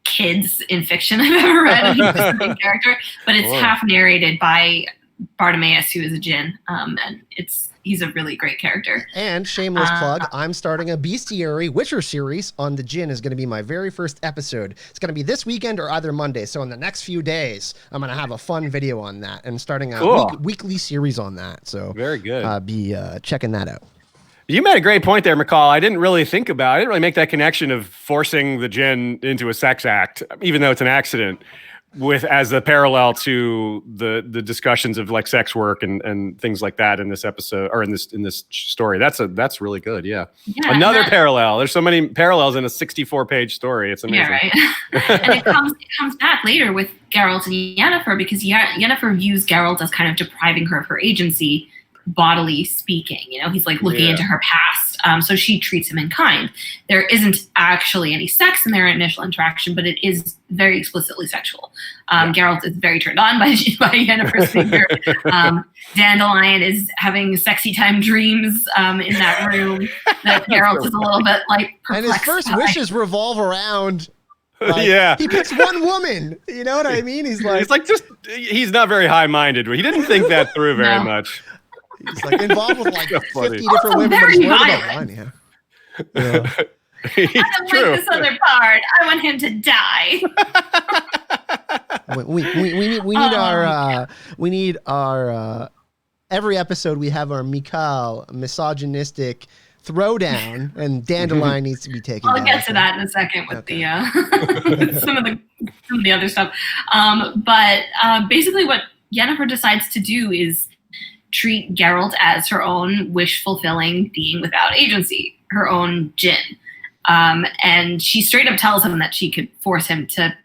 kids in fiction I've ever read. He's the main character, but it's half narrated by Bartimaeus, who is a djinn, and he's a really great character. And shameless plug, I'm starting a bestiary Witcher series on the djinn. Is going to be my very first episode. It's going to be this weekend or either Monday. So in the next few days, I'm going to have a fun video on that and starting a weekly series on that. So very good. Be checking that out. You made a great point there, Michal. I didn't really make that connection of forcing the djinn into a sex act, even though it's an accident, as a parallel to the discussions of like sex work and things like that in this episode or in this story. That's really good. Yeah. Another parallel. There's so many parallels in a 64-page story. It's amazing. Yeah, right. And it comes back later with Geralt and Yennefer, because Yennefer views Geralt as kind of depriving her of her agency, bodily speaking. He's like looking into her past. So she treats him in kind. There isn't actually any sex in their initial interaction, but it is very explicitly sexual. Geralt is very turned on by Yennefer's figure. Dandelion is having sexy time dreams in that room that Geralt is a little bit like perplexed. And his first wishes revolve around he picks one woman. You know what I mean? He's he's not very high-minded. He didn't think that through very much. He's like involved with like 50 different women. But he's worried about one. Yeah. I don't like this other part. I want him to die. we need our every episode we have our Michal misogynistic throwdown, and Dandelion needs to be taken down. I'll get to that in a second with some of the other stuff. But basically what Yennefer decides to do is treat Geralt as her own wish-fulfilling being without agency, her own djinn. And she straight up tells him that she could force him to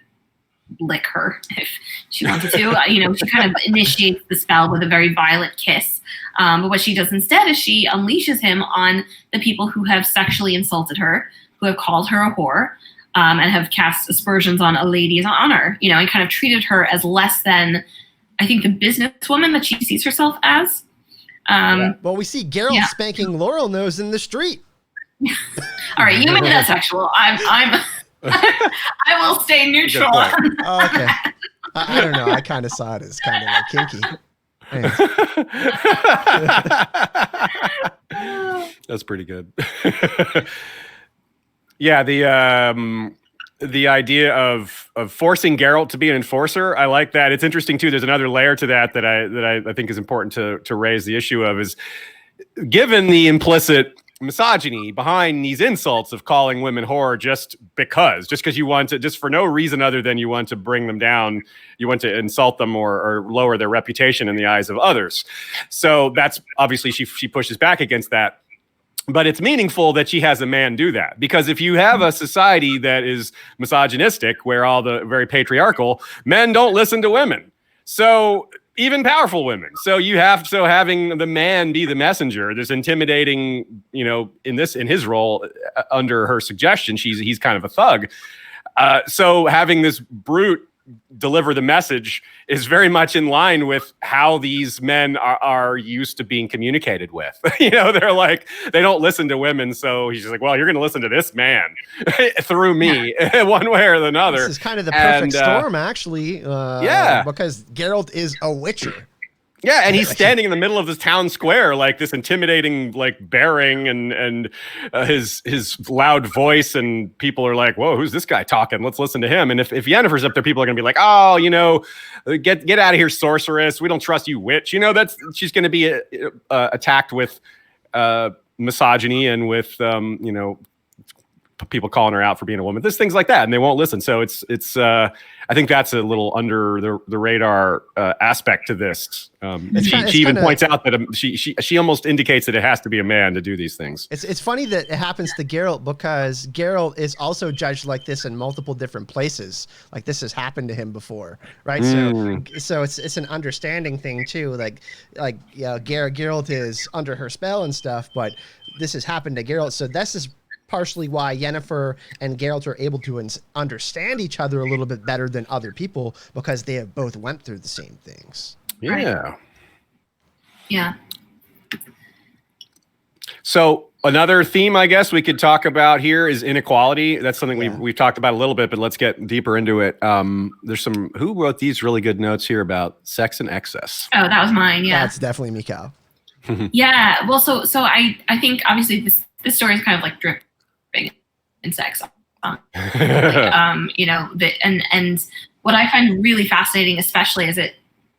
lick her if she wanted to. She kind of initiates the spell with a very violent kiss. But what she does instead is she unleashes him on the people who have sexually insulted her, who have called her a whore, and have cast aspersions on a lady's honor, and kind of treated her as less than, I think, the businesswoman that she sees herself as. Well, we see Geralt spanking Laurel Nose in the street. All right, you made that sexual. I will stay neutral. Okay. I don't know. I kind of saw it as kind of like kinky. That's pretty good. Yeah, the idea of forcing Geralt to be an enforcer, I like that. It's interesting too. There's another layer to that I think is important to raise the issue of, is given the implicit misogyny behind these insults of calling women whore just because you want to, just for no reason other than you want to bring them down, you want to insult them or lower their reputation in the eyes of others. So that's obviously she pushes back against that. But it's meaningful that she has a man do that, because if you have a society that is misogynistic, where all the very patriarchal, men don't listen to women. So even powerful women. So having the man be the messenger, this intimidating, in his role under her suggestion, he's kind of a thug. So having this brute deliver the message is very much in line with how these men are used to being communicated with. They're like, they don't listen to women. So he's just like, well, you're going to listen to this man through me one way or another. This is kind of the perfect storm, actually. Because Geralt is a witcher. Yeah, and he's standing in the middle of this town square, like this intimidating, like bearing, and his loud voice, and people are like, "Whoa, who's this guy talking? Let's listen to him." And if Yennefer's up there, people are gonna be like, "Oh, get out of here, sorceress! We don't trust you, witch." She's gonna be attacked with misogyny and with people calling her out for being a woman. There's things like that, and they won't listen. So it's I think that's a little under the radar aspect to this. She even points out that she almost indicates that it has to be a man to do these things. It's funny that it happens to Geralt, because Geralt is also judged like this in multiple different places. Like this has happened to him before, right? So it's an understanding thing too. Like Geralt is under her spell and stuff, but this has happened to Geralt. So this is partially why Yennefer and Geralt are able to understand each other a little bit better than other people, because they have both went through the same things. Yeah. Yeah. So another theme, I guess, we could talk about here is inequality. That's something we've talked about a little bit, but let's get deeper into it. There's who wrote these really good notes here about sex and excess? Oh, that was mine. Yeah, That's definitely Michal. Yeah. Well, so I think obviously this story is kind of like dripping in sex. And what I find really fascinating, especially as it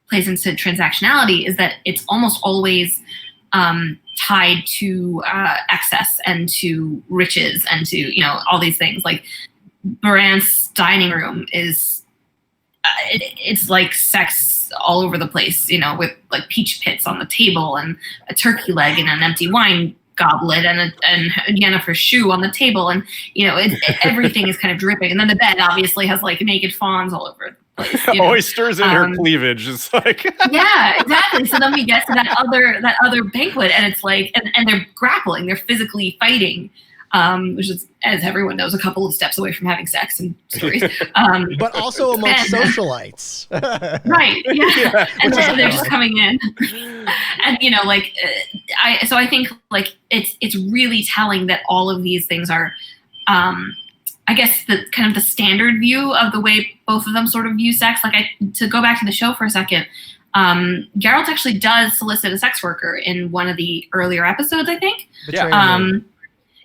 plays into transactionality, is that it's almost always tied to excess and to riches and to all these things. Like Baranth's dining room is it's like sex all over the place, with like peach pits on the table and a turkey leg and an empty wine goblet and Yennefer's shoe on the table, and everything is kind of dripping. And then the bed obviously has like naked fawns all over the place. Oysters in her cleavage. It's like yeah, exactly. So then we get to that other banquet, and it's like and they're grappling, they're physically fighting. Which is, as everyone knows, a couple of steps away from having sex in stories. But also amongst socialites. Right, yeah. And so they're just coming in. And, I think, like, it's really telling that all of these things are, I guess, the kind of the standard view of the way both of them sort of view sex. Like, to go back to the show for a second, Geralt actually does solicit a sex worker in one of the earlier episodes, I think.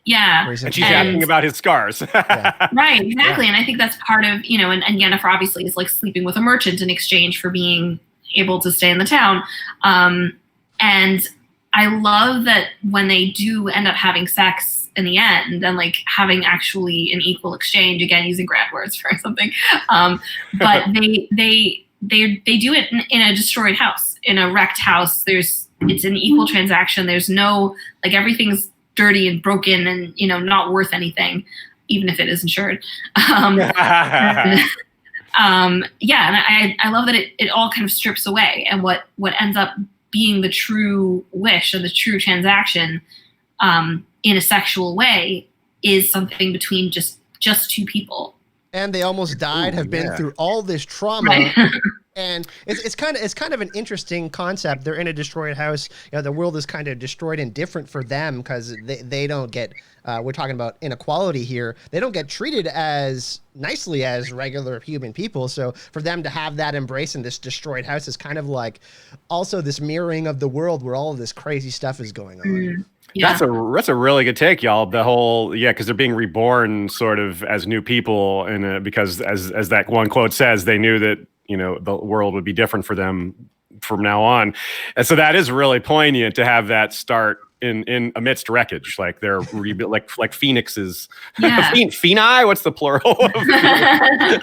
Yeah. And she's asking about his scars. Right, exactly. Yeah. And I think that's part of, and Yennefer obviously is like sleeping with a merchant in exchange for being able to stay in the town. And I love that when they do end up having sex in the end and like having actually an equal exchange, again, using grad words for something. But they do it in a destroyed house, in a wrecked house. It's an equal transaction. There's no, like, everything's dirty and broken and not worth anything, even if it is insured. And I love that it all kind of strips away, and what ends up being the true wish and the true transaction in a sexual way is something between just two people. And they almost died, have been through all this trauma. Right. And it's kind of an interesting concept. They're in a destroyed house. The world is kind of destroyed and different for them because they don't get. We're talking about inequality here. They don't get treated as nicely as regular human people. So for them to have that embrace in this destroyed house is kind of like also this mirroring of the world where all of this crazy stuff is going on. Mm. Yeah. That's a really good take, y'all. The whole because they're being reborn sort of as new people, and because as that one quote says, they knew that the world would be different for them from now on, and so that is really poignant to have that start in amidst wreckage, like they're rebuilt, like phoenixes. Yeah. Phoeni? What's the plural? I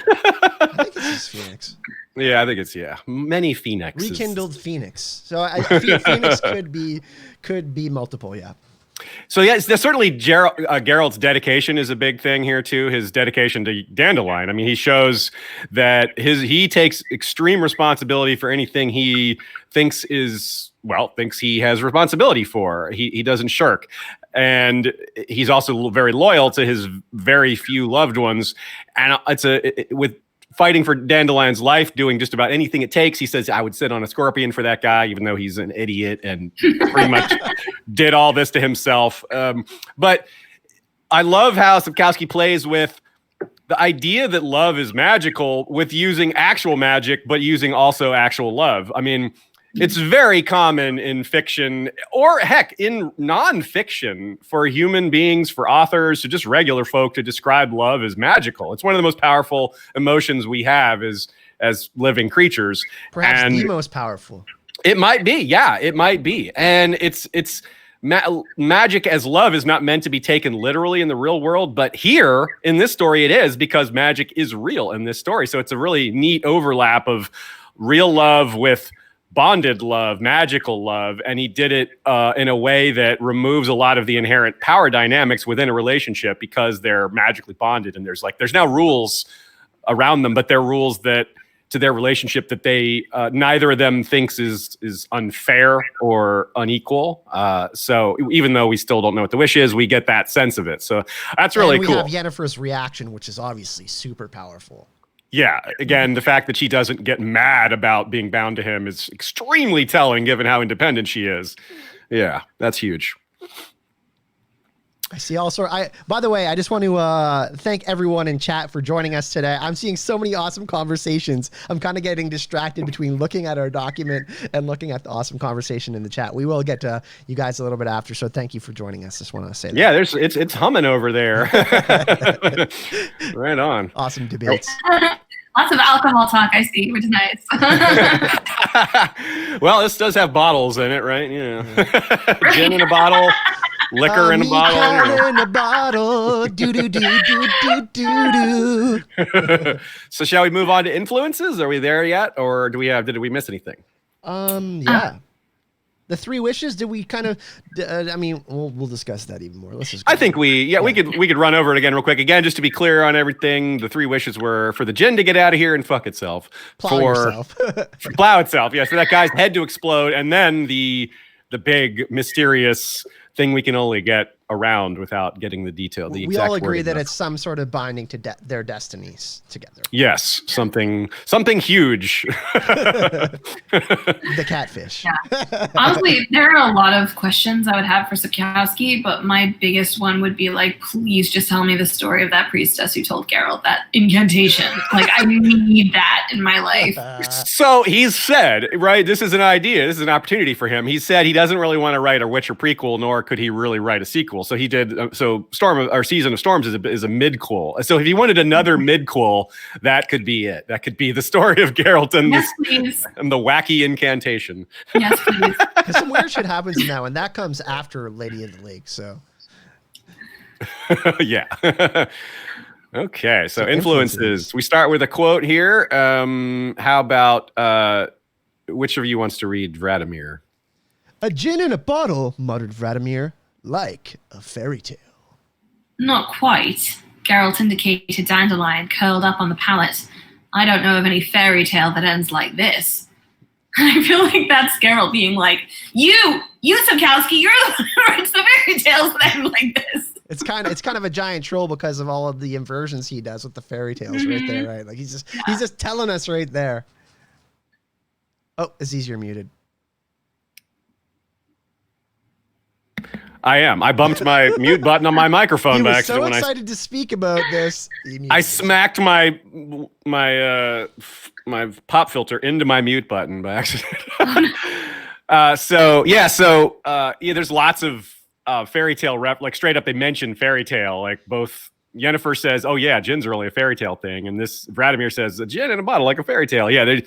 think it's just Phoenix. Yeah, I think it's many phoenixes. Rekindled Phoenix. So Phoenix could be multiple. Yeah. So there's certainly Geralt's dedication is a big thing here too. His dedication to Dandelion. I mean, he shows that he takes extreme responsibility for anything he thinks he has responsibility for. He doesn't shirk, and he's also very loyal to his very few loved ones. And with fighting for Dandelion's life, doing just about anything it takes. He says, I would sit on a scorpion for that guy, even though he's an idiot and pretty much did all this to himself. But I love how Sapkowski plays with the idea that love is magical with using actual magic, but using also actual love. I mean, it's very common in fiction, or heck, in nonfiction, for human beings, for authors, to just regular folk to describe love as magical. It's one of the most powerful emotions we have as living creatures. Perhaps the most powerful. It might be, yeah, it might be. And magic as love is not meant to be taken literally in the real world, but here in this story it is, because magic is real in this story. So it's a really neat overlap of real love with bonded love, magical love, and he did it in a way that removes a lot of the inherent power dynamics within a relationship because they're magically bonded, and there's now rules around them, but they're rules that to their relationship that they neither of them thinks is unfair or unequal. So even though we still don't know what the wish is, we get that sense of it. So that's really cool. We have Yennefer's reaction, which is obviously super powerful. Yeah, again, the fact that she doesn't get mad about being bound to him is extremely telling, given how independent she is. Yeah, that's huge. I see all sorts. By the way, I just want to thank everyone in chat for joining us today. I'm seeing so many awesome conversations. I'm kind of getting distracted between looking at our document and looking at the awesome conversation in the chat. We will get to you guys a little bit after, so thank you for joining us. Just want to say that. Yeah, it's humming over there. Right on. Awesome debates. Lots of alcohol talk, I see, which is nice. Well, this does have bottles in it, right? Gin in a bottle, liquor in a bottle. Michal in a bottle. Do do do do do do do. So, shall we move on to influences? Are we there yet, or did we miss anything? Yeah. The three wishes, did we kind of, I mean, we'll discuss that even more. Let's just I think we could run over it again real quick. Again, just to be clear on everything, the three wishes were for the Djinn to get out of here and fuck itself. Plow itself, yes. For that guy's head to explode, and then the big, mysterious thing we can only get around without getting the detail. We all agree that it's some sort of binding to their destinies together. Yes, something huge. The catfish. Yeah. Honestly, there are a lot of questions I would have for Sapkowski, but my biggest one would be like, please just tell me the story of that priestess who told Geralt that incantation. Like, I need that in my life. So he's said, right, this is an idea, this is an opportunity for him. He said he doesn't really want to write a Witcher prequel, nor could he really write a sequel. So he did. So Season of Storms is a midquel. So if he wanted another midquel, that could be it. That could be the story of Geralt and, and the wacky incantation. Yes, please. Because some weird shit happens in that one. That comes after Lady of the Lake. So yeah. Okay. So influences. We start with a quote here. How about which of you wants to read Vladimir? A gin in a bottle, muttered Vladimir, like a fairy tale. Not quite. Geralt indicated Dandelion curled up on the pallet. I don't know of any fairy tale that ends like this. I feel like that's Geralt being like, you Sapkowski, you're the one who writes the fairy tales that end like this. It's kind of a giant troll because of all of the inversions he does with the fairy tales right there, right? Like he's just telling us right there. Oh, Aziz, you're muted. I am. I bumped my mute button on my microphone by accident. He was so excited to speak about this. I smacked my pop filter into my mute button by accident. There's lots of fairy tale like straight up they mention fairy tale. Like both Yennefer says, "Oh yeah, gin's really a fairy tale thing," and this Vladimir says, "A gin in a bottle, like a fairy tale." Yeah,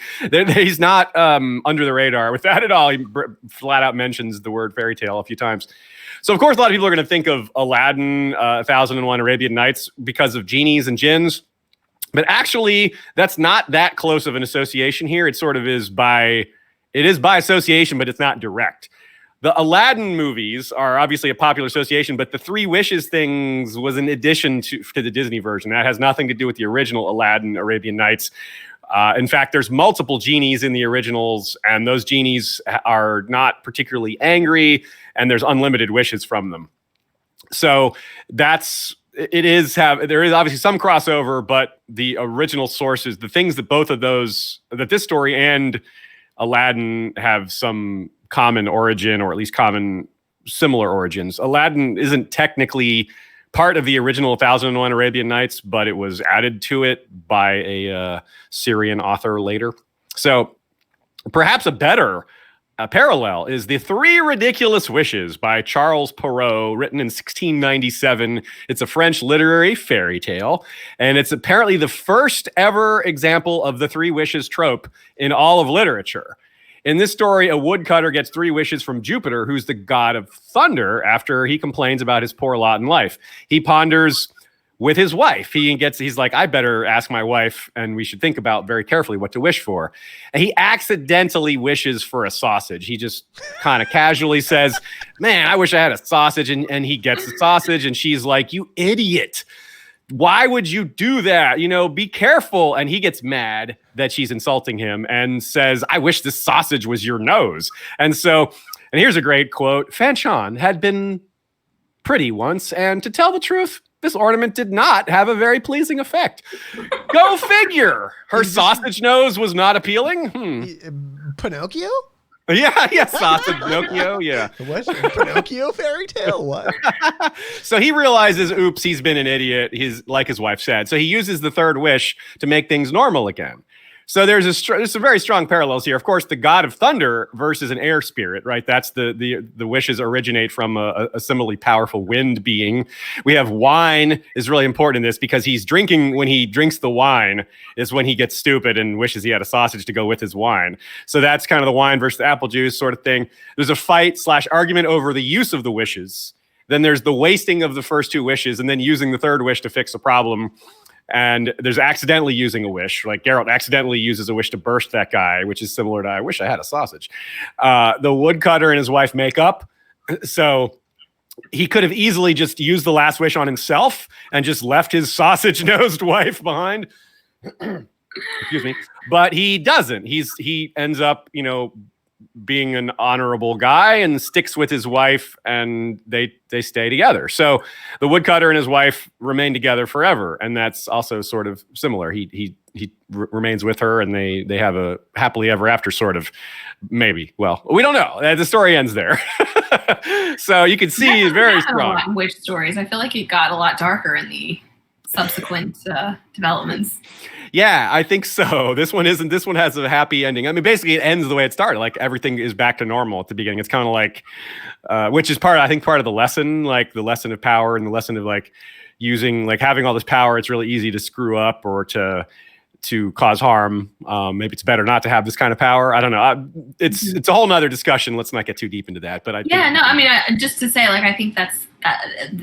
he's not under the radar with that at all. He flat out mentions the word fairy tale a few times. So, of course, a lot of people are going to think of Aladdin, 1001 Arabian Nights because of genies and jinns. But actually, that's not that close of an association here. It sort of is by association, but it's not direct. The Aladdin movies are obviously a popular association, but the Three Wishes things was an addition to the Disney version. That has nothing to do with the original Aladdin Arabian Nights. In fact, there's multiple genies in the originals, and those genies are not particularly angry, and there's unlimited wishes from them. So there is obviously some crossover, but the original sources, the things that that this story and Aladdin have some common origin, or at least common similar origins. Aladdin isn't technically part of the original 1001 Arabian Nights, but it was added to it by a Syrian author later. So perhaps a better parallel is The Three Ridiculous Wishes by Charles Perrault, written in 1697. It's a French literary fairy tale, and it's apparently the first ever example of the Three Wishes trope in all of literature. In this story, a woodcutter gets three wishes from Jupiter, who's the god of thunder, after he complains about his poor lot in life. He ponders with his wife. He's like, I better ask my wife, and we should think about very carefully what to wish for. And he accidentally wishes for a sausage. He just kind of casually says, man, I wish I had a sausage. And he gets the sausage, and she's like, you idiot. Why would you do that? Be careful. And he gets mad that she's insulting him and says, I wish this sausage was your nose. And here's a great quote. Fanchon had been pretty once, and to tell the truth, this ornament did not have a very pleasing effect. Go figure. Her sausage nose was not appealing. Pinocchio? Yeah, sausage Pinocchio, yeah. What? Pinocchio fairy tale? What? So he realizes, oops, he's been an idiot. He's like his wife said. So he uses the third wish to make things normal again. So there's some very strong parallels here. Of course, the god of thunder versus an air spirit, right? That's the wishes originate from a similarly powerful wind being. We have wine is really important in this because he's drinking, when he drinks the wine is when he gets stupid and wishes he had a sausage to go with his wine. So that's kind of the wine versus the apple juice sort of thing. There's a fight/argument over the use of the wishes. Then there's the wasting of the first two wishes and then using the third wish to fix a problem. And there's accidentally using a wish, like Geralt accidentally uses a wish to burst that guy, which is similar to I wish I had a sausage. The woodcutter and his wife make up. So he could have easily just used the last wish on himself and just left his sausage-nosed wife behind. Excuse me. But he doesn't. He ends up, being an honorable guy and sticks with his wife, and they stay together. So the woodcutter and his wife remain together forever, and that's also sort of similar. He remains with her, and they have a happily ever after sort of, maybe. Well, we don't know. The story ends there. So you can see very strong. Witch stories. I feel like it got a lot darker in the subsequent developments. Yeah, I think so. This one isn't. This one has a happy ending. I mean, basically, it ends the way it started. Like everything is back to normal at the beginning. It's kind of like, which is part of the lesson, like the lesson of power and the lesson of like using, like having all this power. It's really easy to screw up or to cause harm. Maybe it's better not to have this kind of power. I don't know. It's a whole nother discussion. Let's not get too deep into that. But just to say, like, I think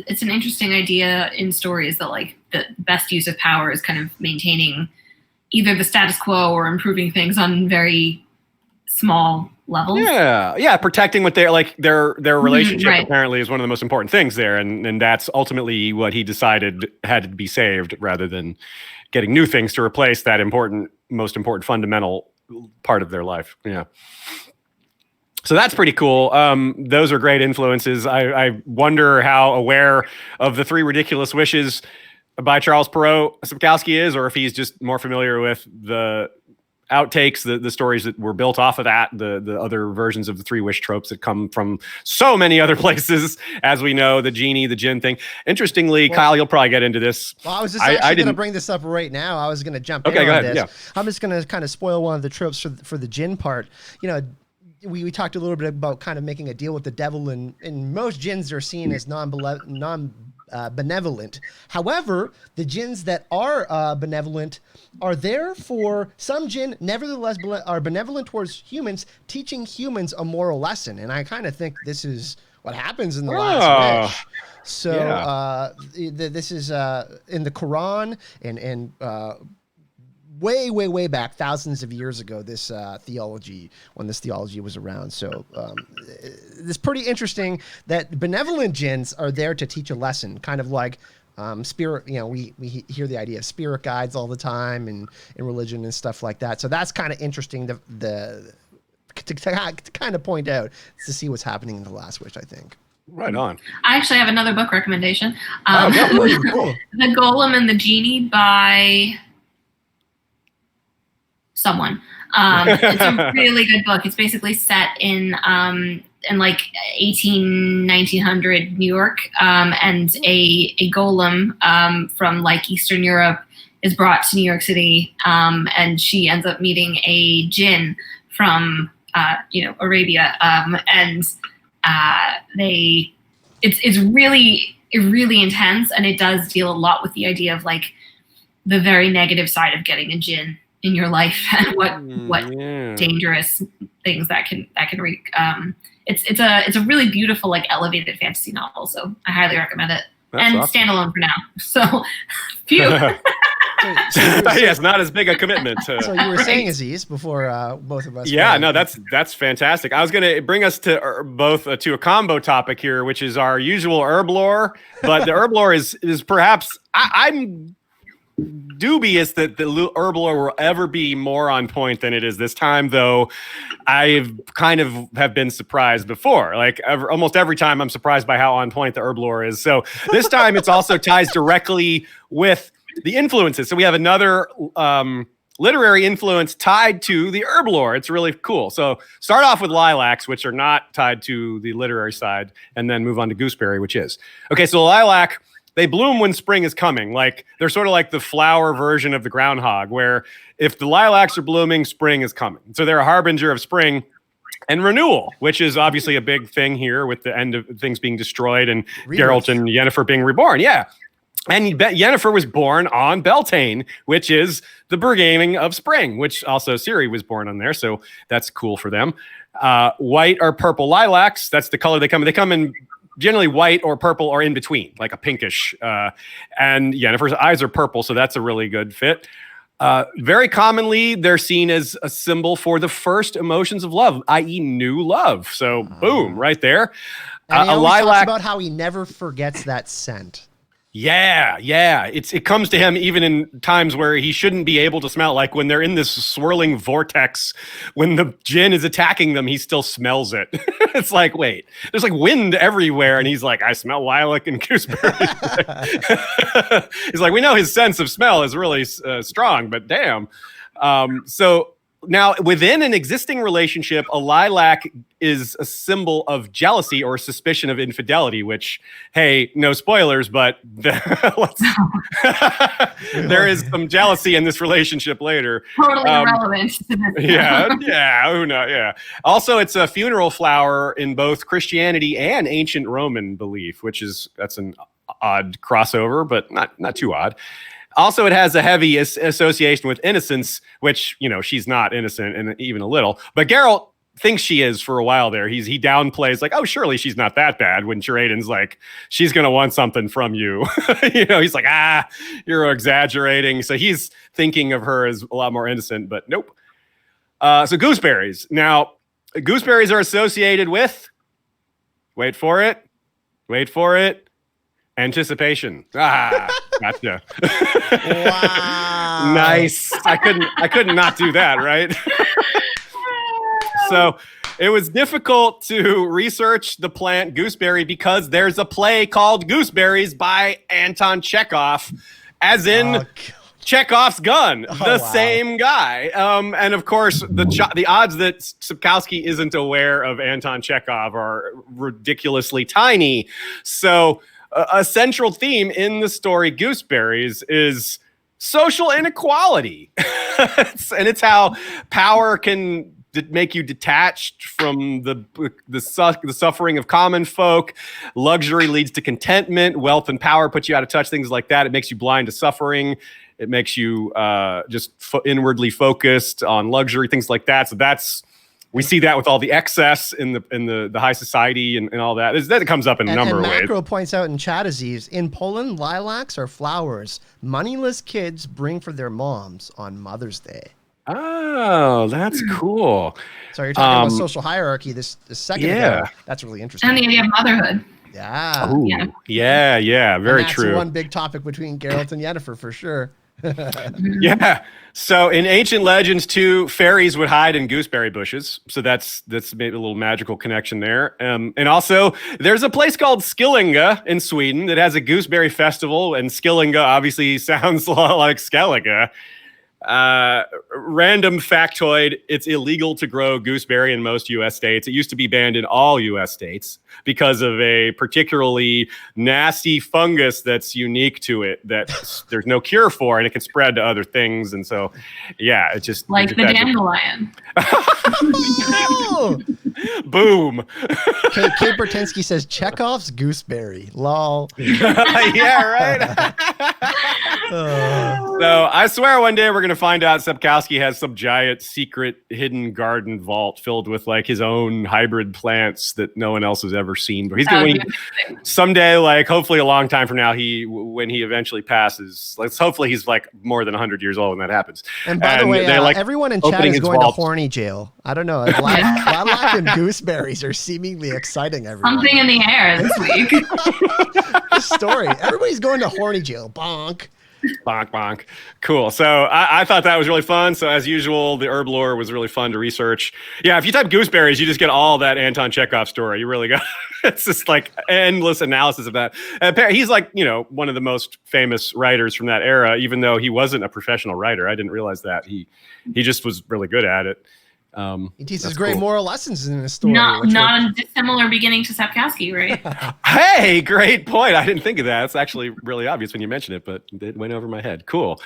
it's an interesting idea in stories that like the best use of power is kind of maintaining either the status quo or improving things on very small levels. Yeah, protecting what their relationship right. Apparently is one of the most important things there, and that's ultimately what he decided had to be saved rather than getting new things to replace that most important fundamental part of their life. Yeah. So that's pretty cool. Those are great influences. I wonder how aware of the Three Ridiculous Wishes by Charles Perrault Sapkowski is, or if he's just more familiar with the outtakes, the stories that were built off of that, the other versions of the three wish tropes that come from so many other places, as we know, the genie, the djinn thing. Interestingly, Kyle, you'll probably get into this. Well, I was just actually going to bring this up right now. I was going to jump in on go ahead. this. Yeah. I'm just going to kind of spoil one of the tropes for the djinn part. We talked a little bit about kind of making a deal with the devil, and most djinns are seen as benevolent. However, the djinns that are benevolent are there for some djinn, nevertheless are benevolent towards humans, teaching humans a moral lesson. And I kind of think this is what happens in the last wish. So this is in the Quran and way back, thousands of years ago, this theology was around. So it's pretty interesting that benevolent jinns are there to teach a lesson, kind of like spirit. We hear the idea of spirit guides all the time in religion and stuff like that. So that's kind of interesting to kind of point out, to see what's happening in the last wish, I think. Right on. I actually have another book recommendation. Cool. The Golem and the Genie by someone. It's a really good book. It's basically set in like 1900 New York, and a golem from like Eastern Europe is brought to New York City, and she ends up meeting a djinn from Arabia, and it's really intense, and it does deal a lot with the idea of like the very negative side of getting a djinn in your life and what dangerous things that can wreak. It's a really beautiful, like, elevated fantasy novel, so I highly recommend it. That's and awesome. Standalone for now. So phew. Yes, not as big a commitment. So you were saying, Aziz, before both of us. Yeah, no, that's fantastic. I was going to bring us to both to a combo topic here, which is our usual herb lore, but the herb lore is perhaps I'm dubious that the herb lore will ever be more on point than it is this time, though I've kind of have been surprised before. Like almost every time I'm surprised by how on point the herb lore is. So this time it's also ties directly with the influences. So we have another literary influence tied to the herb lore. It's really cool. So start off with lilacs, which are not tied to the literary side, and then move on to gooseberry, which is. Okay, so lilac, they bloom when spring is coming. Like they're sort of like the flower version of the groundhog, where if the lilacs are blooming, spring is coming. So they're a harbinger of spring and renewal, which is obviously a big thing here with the end of things being destroyed and Geralt and Yennefer being reborn. Yeah. And Yennefer was born on Beltane, which is the beginning of spring, which also Ciri was born on there. So that's cool for them. White or purple lilacs, that's the color they come in. They come in generally white or purple or in between, like a pinkish. And Yennefer's eyes are purple, so that's a really good fit. Very commonly, they're seen as a symbol for the first emotions of love, i.e. new love. So boom, right there. And he always talks about how he never forgets that scent. Yeah. It comes to him even in times where he shouldn't be able to smell. Like when they're in this swirling vortex, when the djinn is attacking them, he still smells it. It's like, wait, there's like wind everywhere, and he's like, I smell lilac and gooseberry. He's like, we know his sense of smell is really strong, but damn. So now, within an existing relationship, a lilac is a symbol of jealousy or suspicion of infidelity, which, hey, no spoilers, but there is some jealousy in this relationship later. Totally irrelevant to this. Yeah, who knows? Yeah. Also, it's a funeral flower in both Christianity and ancient Roman belief, that's an odd crossover, but not too odd. Also, it has a heavy association with innocence, which, she's not innocent and even a little. But Geralt thinks she is for a while there. He downplays like, oh, surely she's not that bad, when Tyraiden's like, she's going to want something from you. He's like, you're exaggerating. So he's thinking of her as a lot more innocent, but nope. So gooseberries. Now, gooseberries are associated with, wait for it, anticipation. Gotcha. Wow. Nice. I couldn't not do that, right? So it was difficult to research the plant gooseberry because there's a play called Gooseberries by Anton Chekhov, as in Chekhov's gun, same guy. And of course, the odds that Sapkowski isn't aware of Anton Chekhov are ridiculously tiny. So a central theme in the story Gooseberries is social inequality. And it's how power can make you detached from the suffering of common folk. Luxury leads to contentment. Wealth and power put you out of touch, things like that. It makes you blind to suffering. It makes you just inwardly focused on luxury, things like that. So we see that with all the excess in the high society and all that. That comes up in a number of ways. Macro points out in chat, Aziz, in Poland, lilacs are flowers moneyless kids bring for their moms on Mother's Day. Oh, that's cool. So you're talking about social hierarchy this second ago. That's really interesting. And the idea of motherhood. Yeah. Ooh. Yeah. Very that's true. That's one big topic between Geralt and Yennefer for sure. Yeah. So in ancient legends too, fairies would hide in gooseberry bushes. So that's maybe a little magical connection there. And also there's a place called Skillinga in Sweden that has a gooseberry festival, and Skillinga obviously sounds a lot like Skellige. Random factoid, it's illegal to grow gooseberry in most U.S. states. It used to be banned in all U.S. states because of a particularly nasty fungus that's unique to it that there's no cure for, and it can spread to other things. And so, yeah, it just... Like the dandelion. Boom. Kate Bertinsky says, Chekhov's gooseberry. Lol. Yeah, right? So I swear one day we're going to find out Sapkowski has some giant secret hidden garden vault filled with like his own hybrid plants that no one else has ever seen. But he's going to someday, like hopefully a long time from now, when he eventually passes, hopefully he's like more than 100 years old when that happens. And by the way, everyone in chat is going to horny jail. I don't know. Lilac and gooseberries are seemingly exciting everyone. Something in the air this week. This story. Everybody's going to horny jail. Bonk. Bonk, bonk. Cool. So I thought that was really fun. So as usual, the herb lore was really fun to research. Yeah, if you type gooseberries, you just get all that Anton Chekhov story. You really got it's just like endless analysis of that. He's like, one of the most famous writers from that era, even though he wasn't a professional writer. I didn't realize that. He just was really good at it. He teaches great moral lessons in his story. Not a dissimilar beginning to Sapkowski, right? Hey, great point. I didn't think of that. It's actually really obvious when you mention it, but it went over my head. Cool.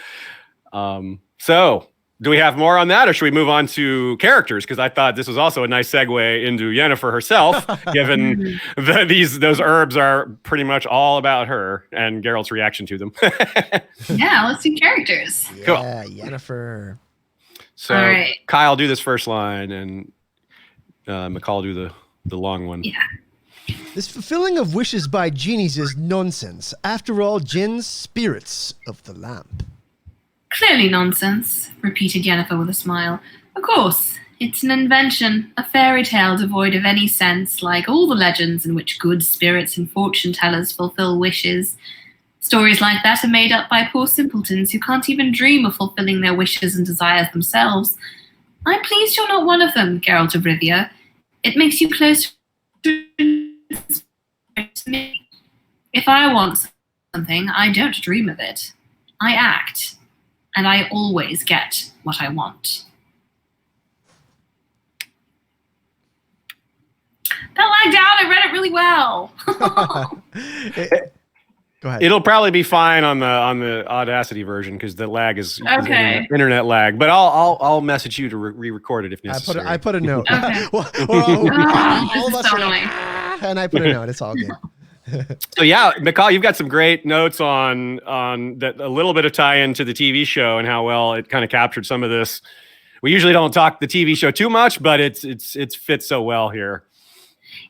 So do we have more on that, or should we move on to characters? Because I thought this was also a nice segue into Yennefer herself, given those herbs are pretty much all about her and Geralt's reaction to them. Yeah, let's do characters. Yeah, cool. Yennefer. So right. Kyle, do this first line, and Michal do the long one. Yeah. This fulfilling of wishes by genies is nonsense. After all, jinns, spirits of the lamp. Clearly nonsense, repeated Yennefer with a smile. Of course, it's an invention, a fairy tale devoid of any sense, like all the legends in which good spirits and fortune tellers fulfill wishes. Stories like that are made up by poor simpletons who can't even dream of fulfilling their wishes and desires themselves. I'm pleased you're not one of them, Geralt of Rivia. It makes you close to me. If I want something, I don't dream of it. I act, and I always get what I want. That lagged out. I read it really well. Go ahead. It'll probably be fine on the Audacity version because the lag is Okay. internet lag. But I'll message you to re-record it if necessary. I put a note. Okay. All This of is us so are like, annoying. and I put a note. It's all good. So yeah, Michal, you've got some great notes on that, a little bit of tie-in to the TV show and how well it kind of captured some of this. We usually don't talk the TV show too much, but it's fits so well here.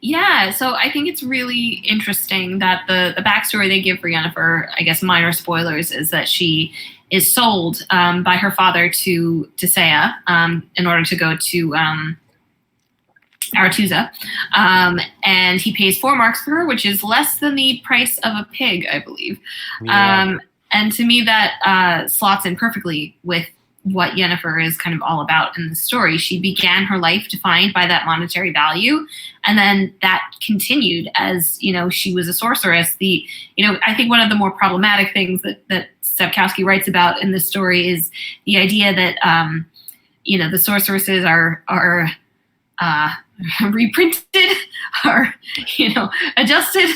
Yeah, so I think it's really interesting that the backstory they give for Yennefer, I guess minor spoilers, is that she is sold by her father to Saya in order to go to Aretuza, and he pays 4 marks for her, which is less than the price of a pig, I believe. Yeah. And to me, that slots in perfectly with what Yennefer is kind of all about in the story. She began her life defined by that monetary value, and then that continued as, she was a sorceress. I think one of the more problematic things that Sapkowski writes about in this story is the idea that, the sorceresses are reprinted, are, adjusted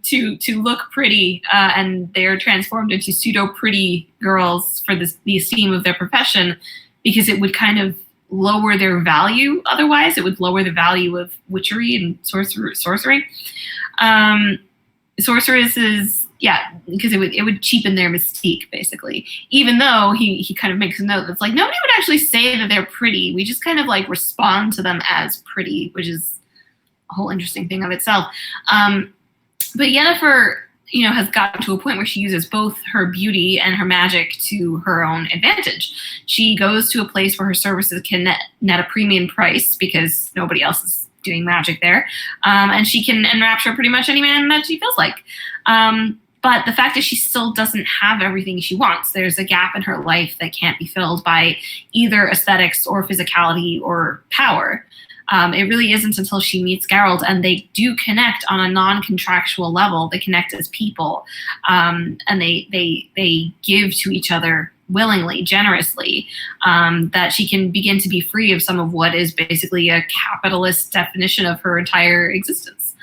to look pretty, and they're transformed into pseudo pretty girls for the esteem of their profession, because it would kind of lower their value. Otherwise, it would lower the value of witchery and sorcery. Sorceresses, because it would cheapen their mystique, basically. Even though he kind of makes a note that's like, nobody would actually say that they're pretty. We just kind of like respond to them as pretty, which is a whole interesting thing of itself. But Yennefer, has gotten to a point where she uses both her beauty and her magic to her own advantage. She goes to a place where her services can net a premium price because nobody else is doing magic there. And she can enrapture pretty much any man that she feels like. But the fact is she still doesn't have everything she wants. There's a gap in her life that can't be filled by either aesthetics or physicality or power. It really isn't until she meets Geralt, and they do connect on a non-contractual level. They connect as people, and they give to each other willingly, generously, that she can begin to be free of some of what is basically a capitalist definition of her entire existence.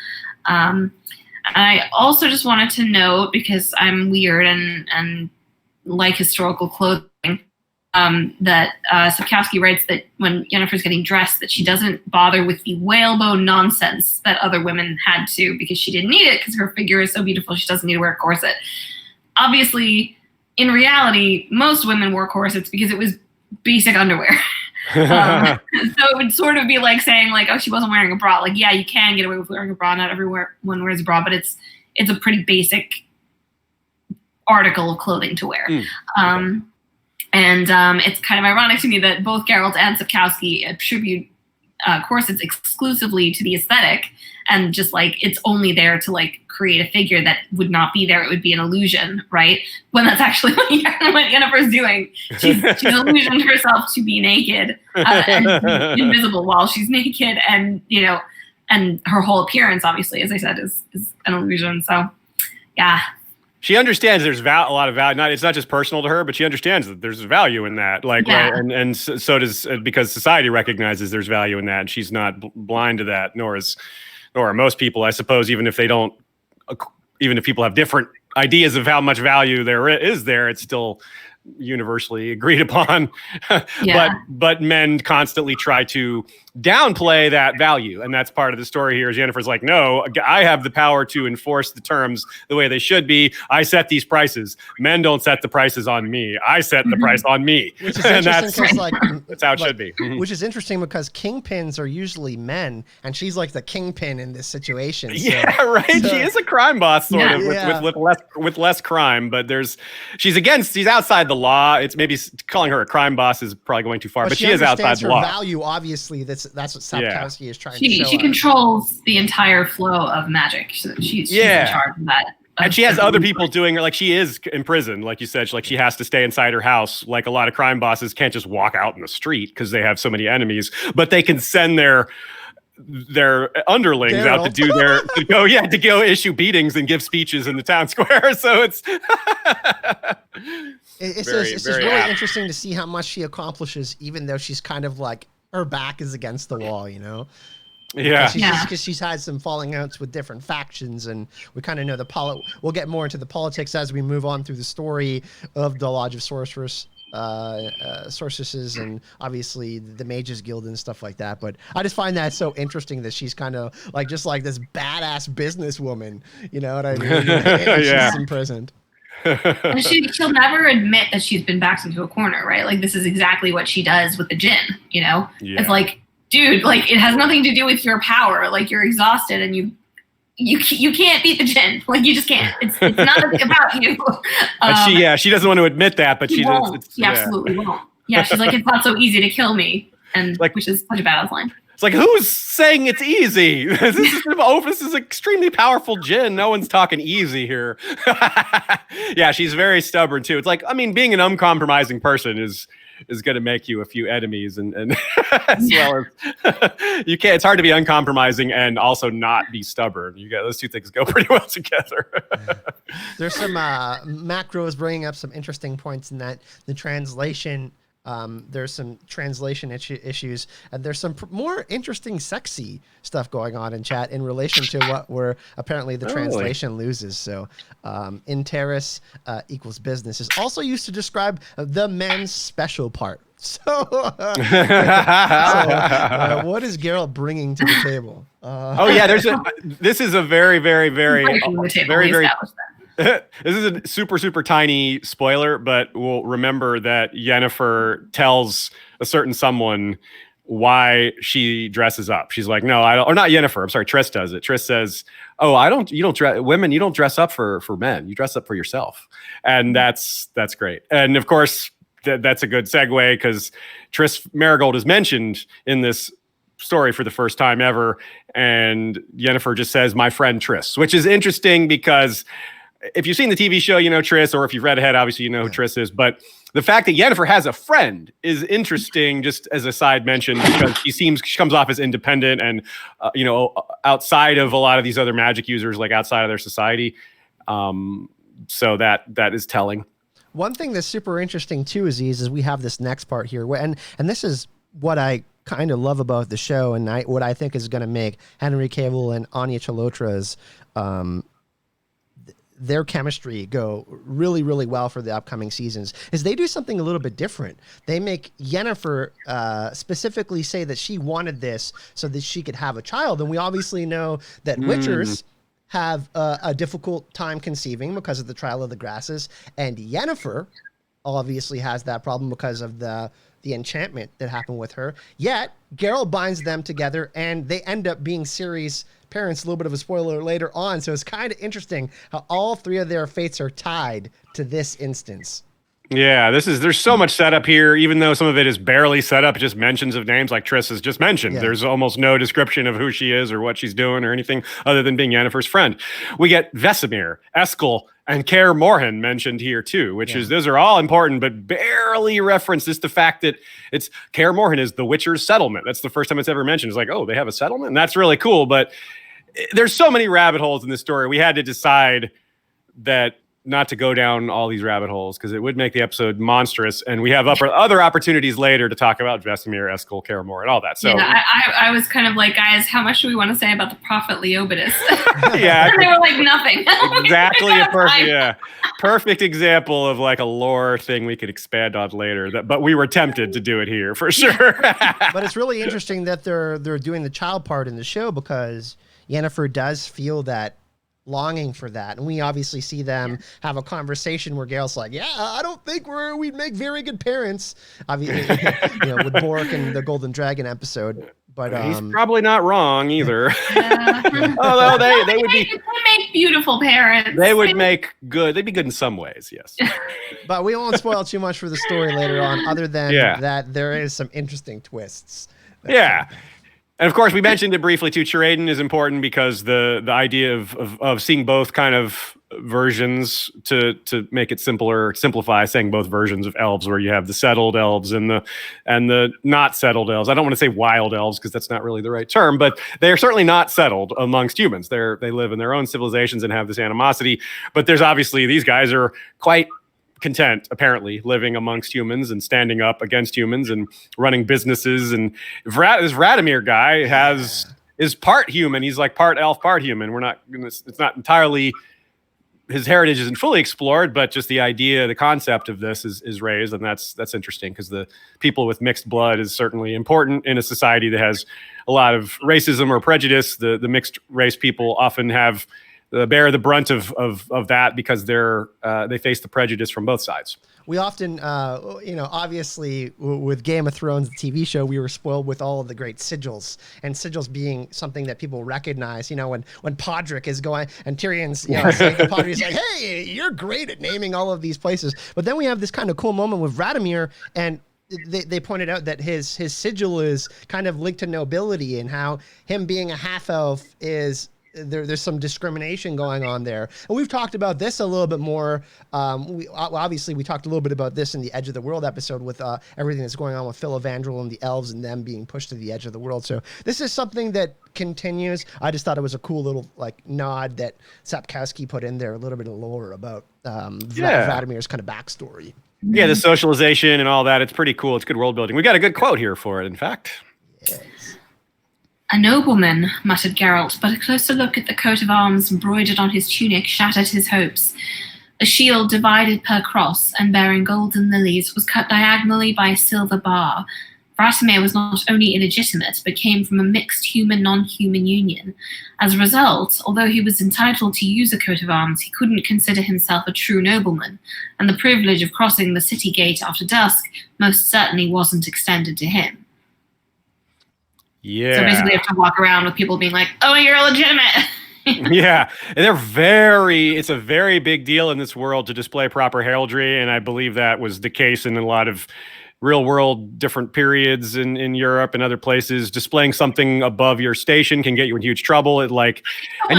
I also just wanted to note, because I'm weird and like historical clothing, that Sapkowski writes that when Yennefer's getting dressed, that she doesn't bother with the whalebone nonsense that other women had to, because she didn't need it, because her figure is so beautiful she doesn't need to wear a corset. Obviously, in reality, most women wore corsets because it was basic underwear. So it would sort of be like saying, like, oh, she wasn't wearing a bra. Like, yeah, you can get away with wearing a bra. Not everyone wears a bra, but it's a pretty basic article of clothing to wear. And it's kind of ironic to me that both Geralt and Sapkowski attribute corsets exclusively to the aesthetic, and just like it's only there to like create a figure that would not be there. It would be an illusion, right? When that's actually what Yennefer's doing. She's illusioned herself to be naked and invisible while she's naked, and and her whole appearance, obviously, as I said, is an illusion. So, yeah. She understands there's a lot of value. It's not just personal to her, but she understands that there's value in that. Like, right? And so does, because society recognizes there's value in that, and she's not blind to that. Nor are most people, I suppose. Even if people have different ideas of how much value there is there, it's still universally agreed upon. But men constantly try to downplay that value, and that's part of the story here. Is Yennefer's like, no, I have the power to enforce the terms the way they should be. I set these prices. Men don't set the prices on me. I set the price on me. Which is interesting, that's how it should be. Which is interesting because kingpins are usually men, and she's like the kingpin in this situation. So, right. She is a crime boss, sort of, with less crime, but she's outside the law. It's maybe calling her a crime boss is probably going too far, but she is outside the law. Value, obviously, that's what Sapkowski is trying to show. She controls the entire flow of magic. She's in charge of that. And she has other people doing her, like she is in prison, like you said, she has to stay inside her house. Like a lot of crime bosses can't just walk out in the street because they have so many enemies, but they can send their underlings out to do to go issue beatings and give speeches in the town square. So it's it's really interesting to see how much she accomplishes, even though she's kind of like her back is against the wall, because she's had some falling outs with different factions, and we kind of know we'll get more into the politics as we move on through the story of the Lodge of Sorceresses, and obviously the Mages Guild and stuff like that. But I just find that so interesting that she's kind of like just like this badass businesswoman, you know what I mean? She's imprisoned. And she'll never admit that she's been backed into a corner, right? Like this is exactly what she does with the djinn, It's like, dude, like it has nothing to do with your power. Like you're exhausted and you can't beat the djinn. Like you just can't. It's not about you. She doesn't want to admit that, but she absolutely won't. Yeah, she's like, it's not so easy to kill me, and which is such a badass line. It's like, who's saying it's easy? This is an extremely powerful djinn. No one's talking easy here. Yeah, she's very stubborn too. It's like, I mean, being an uncompromising person is going to make you a few enemies, and as well as you can't. It's hard to be uncompromising and also not be stubborn. Those two things go pretty well together. There's some macros bringing up some interesting points in that the translation. There's some translation issues, and there's some more interesting sexy stuff going on in chat in relation to what we're apparently the translation loses. So in terrace equals business is also used to describe the men's special part. So, what is Geralt bringing to the table? This is a very, very, very, very this is a super, super tiny spoiler, but we'll remember that Yennefer tells a certain someone why she dresses up. She's like, no, I don't, or not Yennefer. I'm sorry. Triss does it. Triss says, oh, you don't dress up for men. You dress up for yourself. And that's great. And of course that's a good segue because Triss Marigold is mentioned in this story for the first time ever. And Yennefer just says, my friend Triss, which is interesting because if you've seen the TV show, you know Triss, or if you've read ahead, obviously you know who Triss is. But the fact that Yennefer has a friend is interesting, just as a side mention, because she comes off as independent and, outside of a lot of these other magic users, like outside of their society. So that is telling. One thing that's super interesting too, Aziz, is we have this next part here, and this is what I kind of love about the show, and what I think is going to make Henry Cavill and Anya Chalotra's their chemistry go really, really well for the upcoming seasons is they do something a little bit different. They make Yennefer specifically say that she wanted this so that she could have a child. And we obviously know that Witchers have a difficult time conceiving because of the trial of the grasses. And Yennefer obviously has that problem because of the enchantment that happened with her. Yet Geralt binds them together and they end up being series parents. A little bit of a spoiler later on. So it's kind of interesting how all three of their fates are tied to this instance. Yeah, there's so much setup here, even though some of it is barely set up, just mentions of names like Triss has just mentioned. Yeah. There's almost no description of who she is or what she's doing or anything other than being Yennefer's friend. We get Vesemir, Eskel, and Kaer Morhen mentioned here too, which is those are all important, but barely reference this the fact that it's Kaer Morhen is the Witcher's settlement. That's the first time it's ever mentioned. It's like, oh, they have a settlement? And that's really cool, but there's so many rabbit holes in this story. We had to decide that not to go down all these rabbit holes because it would make the episode monstrous. And we have other opportunities later to talk about Vesemir, Eskel, Kaer Morhen, and all that. So yeah, I was kind of like, guys, how much do we want to say about the prophet Leobitus? Yeah, and they were like, nothing. Exactly a perfect example of like a lore thing we could expand on later. But we were tempted to do it here for sure. But it's really interesting that they're doing the child part in the show because Yennefer does feel that longing for that, and we obviously see them have a conversation where Geralt's like, "Yeah, I don't think we'd make very good parents." Obviously, with Bork and the Golden Dragon episode. But he's probably not wrong either. Yeah. Although they would make beautiful parents. They would make good. They'd be good in some ways, yes. But we won't spoil too much for the story later on, other than that there is some interesting twists. Yeah. And of course, we mentioned it briefly too. Chiraden is important because the idea of seeing both kind of versions to make it simplify saying both versions of elves, where you have the settled elves and the not settled elves. I don't want to say wild elves because that's not really the right term, but they are certainly not settled amongst humans. They live in their own civilizations and have this animosity. But there's obviously these guys are quite content, apparently, living amongst humans and standing up against humans and running businesses. And this Radimir guy is part human. He's like part elf, part human. It's not entirely, his heritage isn't fully explored, but just the idea, the concept of this is raised, and that's interesting because the people with mixed blood is certainly important in a society that has a lot of racism or prejudice. The mixed race people often have bear the brunt of that because they face the prejudice from both sides. We often, obviously with Game of Thrones, the TV show, we were spoiled with all of the great sigils, and sigils being something that people recognize. When Podrick is going and Tyrion's saying to Podrick, he's like, "Hey, you're great at naming all of these places." But then we have this kind of cool moment with Radimir, and they pointed out that his sigil is kind of linked to nobility, and how him being a half elf is. There's some discrimination going on there. And we've talked about this a little bit more. We talked a little bit about this in the Edge of the World episode with everything that's going on with Phil Evandrel and the elves and them being pushed to the edge of the world. So this is something that continues. I just thought it was a cool little nod that Sapkowski put in there, a little bit of lore about Vadimir's kind of backstory. Yeah, the socialization and all that. It's pretty cool. It's good world building. We got a good quote here for it, in fact. Yes. "A nobleman," muttered Geralt, but a closer look at the coat of arms embroidered on his tunic shattered his hopes. A shield divided per cross and bearing golden lilies was cut diagonally by a silver bar. Vasimir was not only illegitimate, but came from a mixed human-non-human union. As a result, although he was entitled to use a coat of arms, he couldn't consider himself a true nobleman, and the privilege of crossing the city gate after dusk most certainly wasn't extended to him. Yeah. So basically, you have to walk around with people being like, "Oh, you're illegitimate." Yeah, and it's a very big deal in this world to display proper heraldry, and I believe that was the case in a lot of real world different periods in Europe and other places. Displaying something above your station can get you in huge trouble. And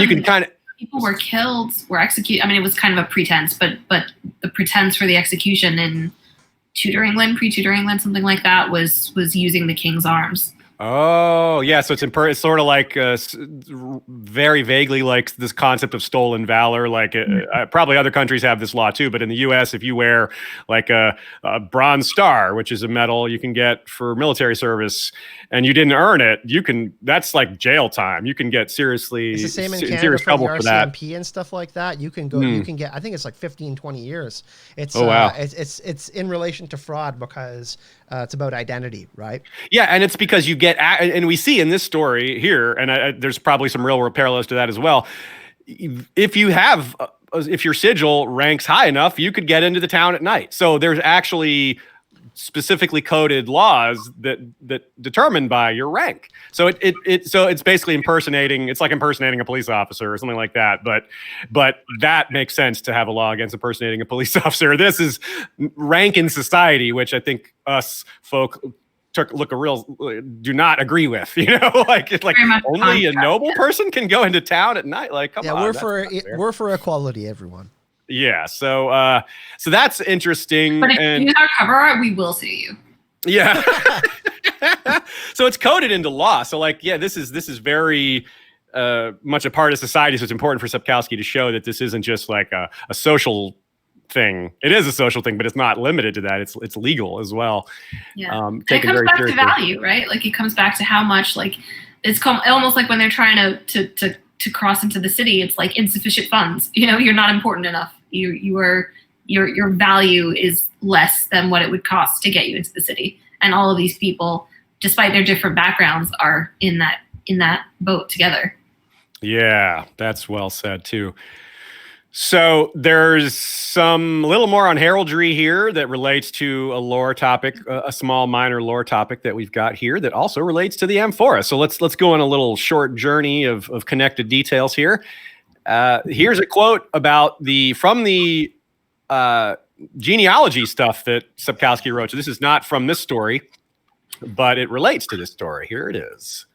you can kind of... People were killed, were executed. I mean, it was kind of a pretense, but the pretense for the execution in Tudor England, pre-Tudor England, something like that, was using the king's arms. Oh, yeah. So it's sort of like very vaguely like this concept of stolen valor. Like probably other countries have this law too, but in the U.S., if you wear like a Bronze Star, which is a medal you can get for military service, and you didn't earn it, that's like jail time. You can get It's the same in Canada serious for trouble the for that. RCMP and stuff like that. You can go. You can get. I think it's like 15, 20 years. It's wow. It's in relation to fraud because it's about identity, right? Yeah, and it's because you get, and we see in this story here, and there's probably some real world parallels to that as well. If your sigil ranks high enough, you could get into the town at night. So there's actually specifically coded laws that determined by your rank. So it's basically impersonating. It's like impersonating a police officer or something like that. But that makes sense to have a law against impersonating a police officer. This is rank in society, which I think us folk do not agree with, like only a noble person can go into town at night. Like, come on. We're for equality, everyone. Yeah. So that's interesting. But if you use our cover art, we will sue you. Yeah. So it's coded into law. So this is very much a part of society. So it's important for Sapkowski to show that this isn't just like a social thing. It is a social thing, but it's not limited to that. It's legal as well. Yeah. It comes back to value, right? Like it comes back to how much it's almost like when they're trying to cross into the city, it's like insufficient funds. You're not important enough. Your value is less than what it would cost to get you into the city. And all of these people, despite their different backgrounds, are in that boat together. Yeah, that's well said too. So there's a little more on heraldry here that relates to a lore topic, a small minor lore topic that we've got here that also relates to the Amphora. So let's go on a little short journey of connected details here. Here's a quote from the genealogy stuff that Sapkowski wrote. So this is not from this story, but it relates to this story. Here it is.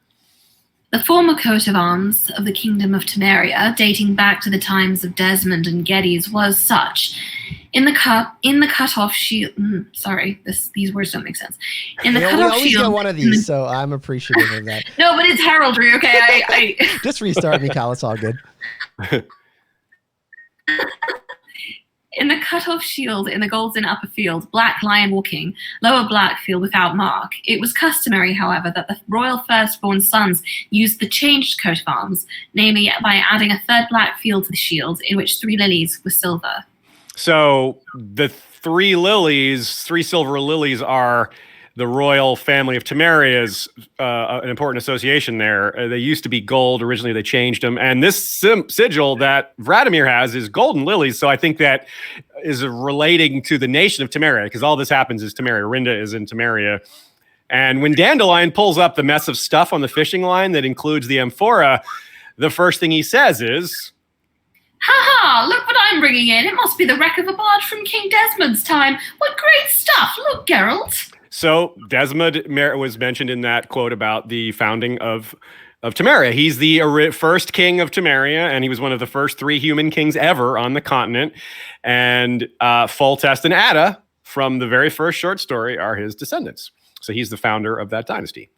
The former coat of arms of the Kingdom of Temeria, dating back to the times of Desmond and Geddes, was such. In the cut-off shield. These words don't make sense. In the cut-off shield. We always get one of these, so I'm appreciative of that. No, but it's heraldry. Okay, I just restart, Michal. It's all good. In the cut-off shield in the golden upper field, black lion walking, lower black field without mark. It was customary, however, that the royal firstborn sons used the changed coat of arms, namely by adding a third black field to the shield, in which 3 lilies were silver. So the 3 silver lilies are the royal family of Temeria's an important association there. They used to be gold. Originally, they changed them. And this sigil that Vladimir has is golden lilies. So I think that is relating to the nation of Temeria, because all this happens is Temeria. Rinda is in Temeria. And when Dandelion pulls up the mess of stuff on the fishing line that includes the amphora, the first thing he says is, "Ha! Look what I'm bringing in. It must be the wreck of a barge from King Desmond's time. What great stuff. Look, Geralt." So Desmond was mentioned in that quote about the founding of Temeria. He's the first king of Temeria, and he was one of the first 3 human kings ever on the continent. And Foltest and Ada, from the very first short story, are his descendants. So he's the founder of that dynasty.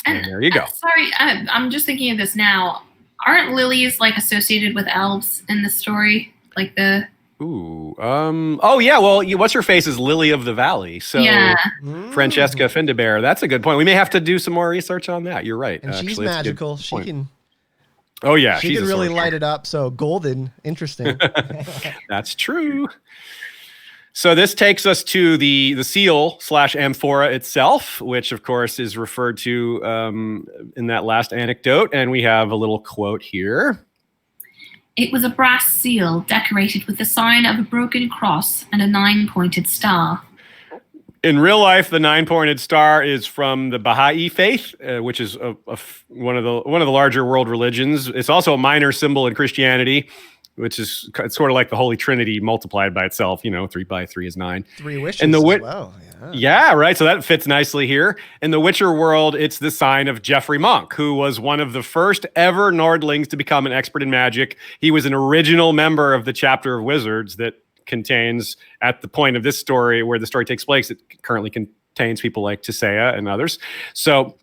And there you go. Sorry, I'm just thinking of this now. Aren't lilies associated with elves in the story? Oh yeah. Well, what's her face is Lily of the Valley. So yeah. Francesca Findabair. That's a good point. We may have to do some more research on that. You're right. And she's magical. She can. Oh yeah, she can really light it up. So golden, interesting. That's true. So this takes us to the seal / amphora itself, which of course is referred to in that last anecdote, and we have a little quote here. It was a brass seal decorated with the sign of a broken cross and a 9-pointed star. In real life, the 9-pointed star is from the Baha'i faith, which is one of the larger world religions. It's also a minor symbol in Christianity, which is sort of like the Holy Trinity multiplied by itself. 3 by 3 is 9. 3 wishes as well. Yeah, right. So that fits nicely here. In the Witcher world, it's the sign of Geoffrey Monk, who was one of the first ever Nordlings to become an expert in magic. He was an original member of the chapter of wizards that contains, at the point of this story, where the story takes place, it currently contains people like Tisea and others. So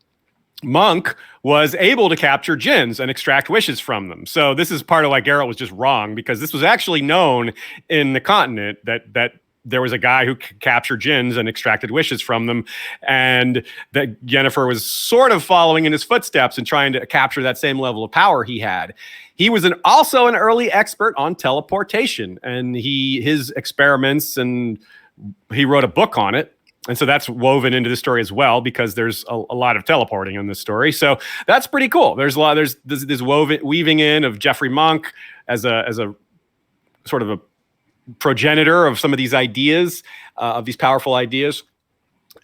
Monk was able to capture jinns and extract wishes from them. So this is part of why Geralt was just wrong, because this was actually known in the continent that there was a guy who captured jinns and extracted wishes from them, and that Yennefer was sort of following in his footsteps and trying to capture that same level of power he had. He was also an early expert on teleportation, and his experiments, and he wrote a book on it. And so that's woven into the story as well, because there's a lot of teleporting in this story. So that's pretty cool. There's this weaving in of Geoffrey Monk as a sort of a progenitor of some of these ideas, of these powerful ideas.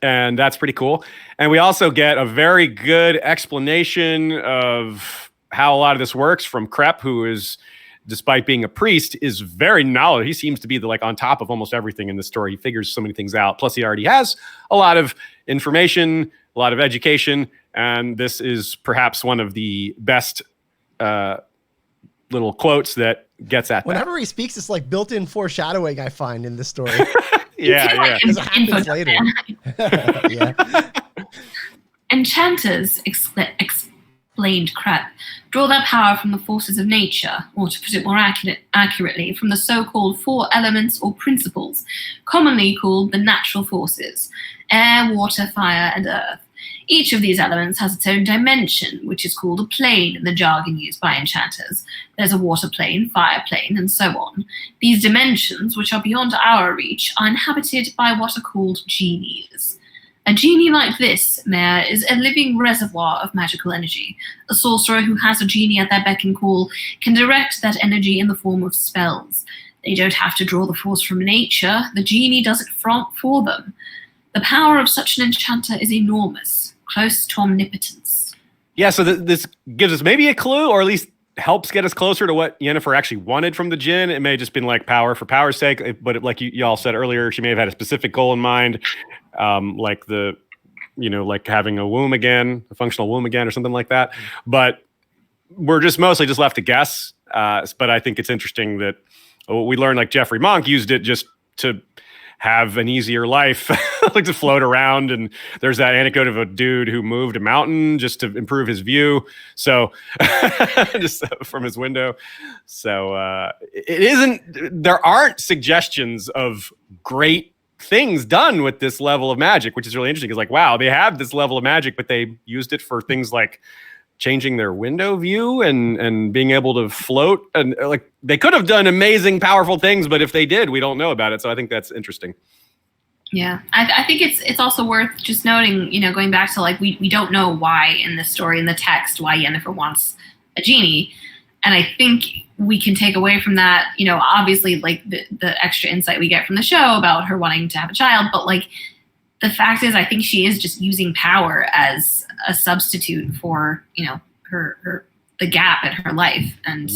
And that's pretty cool. And we also get a very good explanation of how a lot of this works from Krep, who is, despite being a priest, is very knowledgeable. He seems to be on top of almost everything in the story. He figures so many things out. Plus, he already has a lot of information, a lot of education, and this is perhaps one of the best little quotes that gets at Whenever he speaks, it's like built-in foreshadowing I find in this story. Yeah. Because it happens later. Yeah. Enchanters, explained Krep, draw their power from the forces of nature, or to put it more accurately, from the so-called 4 elements or principles, commonly called the natural forces: air, water, fire, and earth. Each of these elements has its own dimension, which is called a plane in the jargon used by enchanters. There's a water plane, fire plane, and so on. These dimensions, which are beyond our reach, are inhabited by what are called genies. A genie like this, Mayor, is a living reservoir of magical energy. A sorcerer who has a genie at their beck and call can direct that energy in the form of spells. They don't have to draw the force from nature. The genie does it for them. The power of such an enchanter is enormous, close to omnipotence. Yeah, so this gives us maybe a clue, or at least helps get us closer to what Yennefer actually wanted from the djinn. It may have just been power for power's sake, but like you all said earlier, she may have had a specific goal in mind, like having a womb again, a functional womb again, or something like that. But we're just mostly just left to guess. But I think it's interesting that we learned Jeffrey Monk used it just to have an easier life, to float around. And there's that anecdote of a dude who moved a mountain just to improve his view. So just from his window. So there aren't suggestions of great things done with this level of magic, which is really interesting. It's wow, they have this level of magic, but they used it for things like changing their window view and being able to float, and they could have done amazing, powerful things, but if they did, we don't know about it. So I think that's interesting. Yeah, I think it's also worth just noting, going back to we don't know why in this story, in the text, why Yennefer wants a genie, and I think we can take away from that, obviously the extra insight we get from the show about her wanting to have a child, but the fact is, I think she is just using power as a substitute for, the gap in her life. And,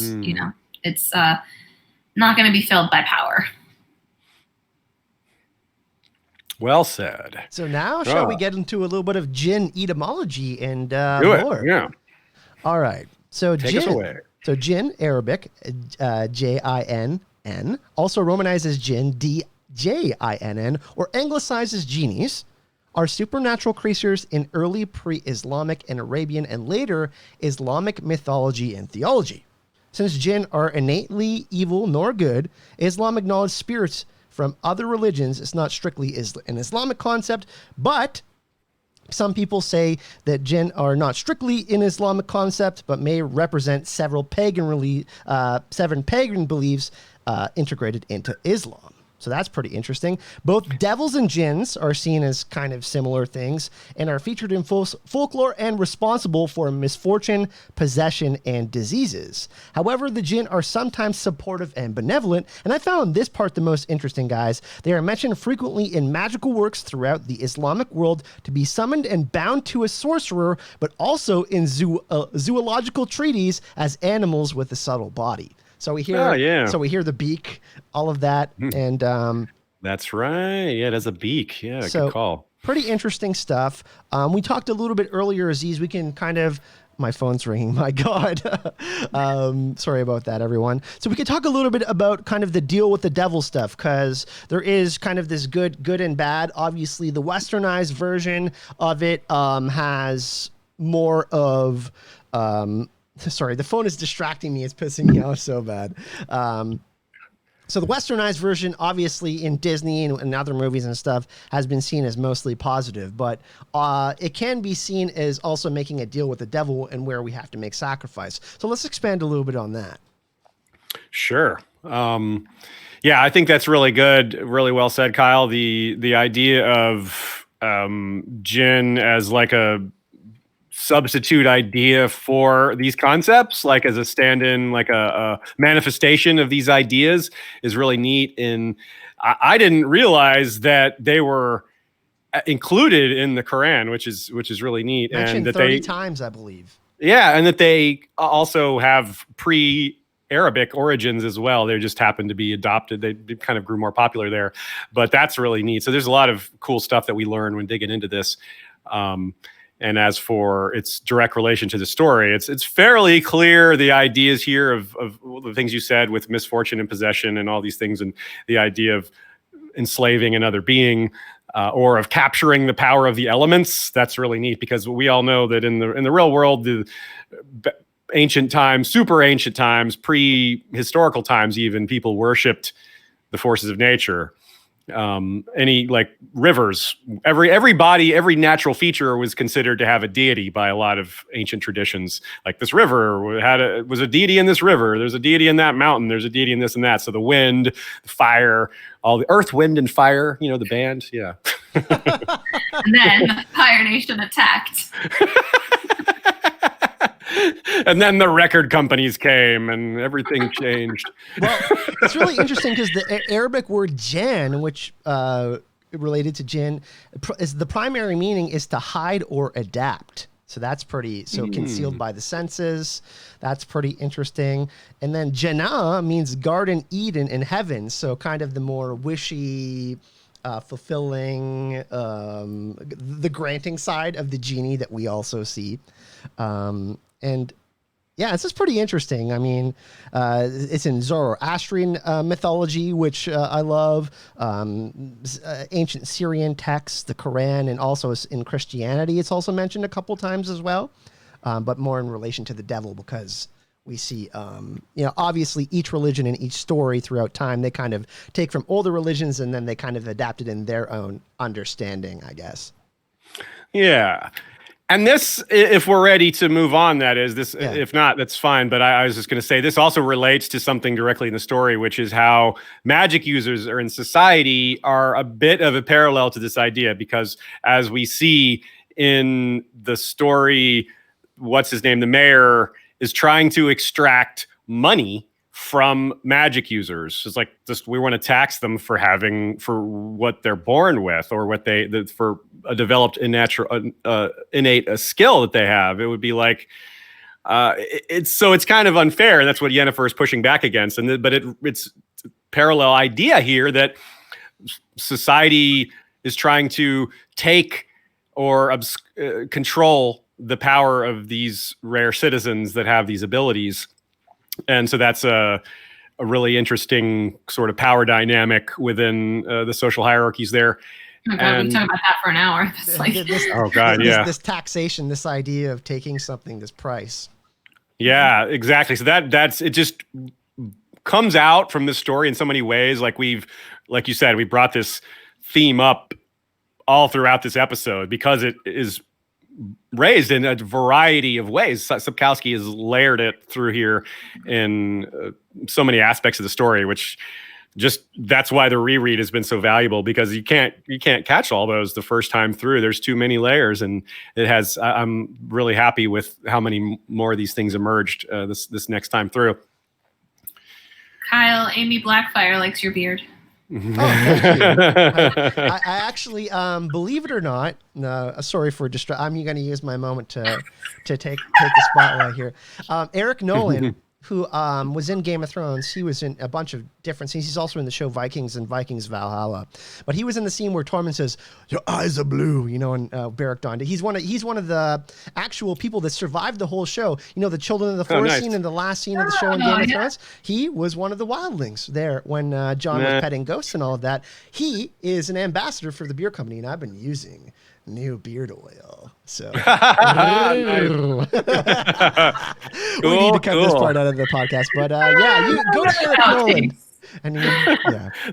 it's not going to be filled by power. Well said. So now shall we get into a little bit of djinn etymology and Do it. more? Yeah. All right. So Take us away. So djinn, Arabic, Jinn, also romanized as jinn, Jinn, or anglicized as genies, are supernatural creatures in early pre-Islamic and Arabian and later Islamic mythology and theology. Since jinn are innately evil nor good, Islam acknowledged spirits from other religions. It's not strictly an Islamic concept, but some people say that jinn are not strictly an Islamic concept, but may represent several pagan beliefs integrated into Islam. So that's pretty interesting. Both devils and jinns are seen as kind of similar things and are featured in folklore and responsible for misfortune, possession, and diseases. However, the jinn are sometimes supportive and benevolent, and I found this part the most interesting, guys. They are mentioned frequently in magical works throughout the Islamic world to be summoned and bound to a sorcerer, but also in zoological treaties as animals with a subtle body. So we hear, So we hear the beak, all of that, and that's right. Yeah, it has a beak. Yeah, good call. Pretty interesting stuff. We talked a little bit earlier, Aziz. We can kind of. My phone's ringing. My God. Sorry about that, everyone. So we could talk a little bit about kind of the deal with the devil stuff, because there is kind of this good and bad. Obviously, the westernized version of it has more of. Sorry, the phone is distracting me. It's pissing me off so bad. So the westernized version, obviously in Disney and other movies and stuff, has been seen as mostly positive, but it can be seen as also making a deal with the devil and where we have to make sacrifice. So let's expand a little bit on that. Sure. Yeah, I think that's really good. Really well said, Kyle. The idea of jinn as a substitute idea for these concepts, as a stand-in, a manifestation of these ideas, is really neat. And I didn't realize that they were included in the Quran, which is really neat. Mentioned and that 30 times, I believe. Yeah, and that they also have pre-Arabic origins as well. They just happened to be adopted. They kind of grew more popular there, but that's really neat. So there's a lot of cool stuff that we learn when digging into this. And as for its direct relation to the story, it's fairly clear the ideas here of the things you said with misfortune and possession and all these things, and the idea of enslaving another being. Or of capturing the power of the elements. That's really neat, because we all know that in the real world, the ancient times, super ancient times, pre-historical times even, people worshipped the forces of nature. Any like rivers, every body, every natural feature was considered to have a deity by a lot of ancient traditions. Like this river was a deity in this river. There's a deity in that mountain. There's a deity in this and that. So the wind, the fire, all the earth, wind, and fire. You know, the band. Yeah. And then the Fire Nation attacked. And then the record companies came and everything changed. Well, it's really interesting because the Arabic word jinn, which related to jinn, is the primary meaning is to hide or adapt. So that's pretty, concealed by the senses. That's pretty interesting. And then Jannah means garden Eden in heaven. So kind of the more wishy, fulfilling, the granting side of the genie that we also see. And yeah, this is pretty interesting. I mean, it's in Zoroastrian mythology, which I love, ancient Syrian texts, the Quran, and also in Christianity. It's also mentioned a couple times as well, but more in relation to the devil, because we see, obviously each religion and each story throughout time, they kind of take from older religions and then they kind of adapt it in their own understanding, I guess. Yeah. And this, if we're ready to move on, that is this. Yeah. If not, that's fine. But I was just going to say this also relates to something directly in the story, which is how magic users or in society are a bit of a parallel to this idea, because as we see in the story, what's his name? The mayor is trying to extract money from magic users. It's like we want to tax them for what they're born with, or what for a developed innate skill that they have. It would be like it's kind of unfair, and that's what Yennefer is pushing back against. But it's a parallel idea here that society is trying to take or control the power of these rare citizens that have these abilities. And so that's a really interesting sort of power dynamic within the social hierarchies there. Oh God, we talk about that for an hour. This taxation, this idea of taking something, this price. Yeah, exactly. So that's it. Just comes out from this story in so many ways. Like you said, we brought this theme up all throughout this episode because it is raised in a variety of ways. Sapkowski has layered it through here in so many aspects of the story, which that's why the reread has been so valuable, because you can't catch all those the first time through. There's too many layers, and I'm really happy with how many more of these things emerged this next time through. Kyle, Amy Blackfire likes your beard. Oh, thank you. I actually, believe it or not, sorry for I'm going to use my moment to take the spotlight here. Eric Nolan, who was in Game of Thrones, he was in a bunch of different scenes. He's also in the show Vikings and Vikings Valhalla. But he was in the scene where Tormund says, "Your eyes are blue," and Beric Donda. He's one of the actual people that survived the whole show. The Children of the Forest scene and the last scene of the show in Game of Thrones. He was one of the wildlings there when Jon was petting ghosts and all of that. He is an ambassador for the beer company, and I've been using new beard oil. So we need to cut this part out of the podcast. But you go to Eric Nolan. And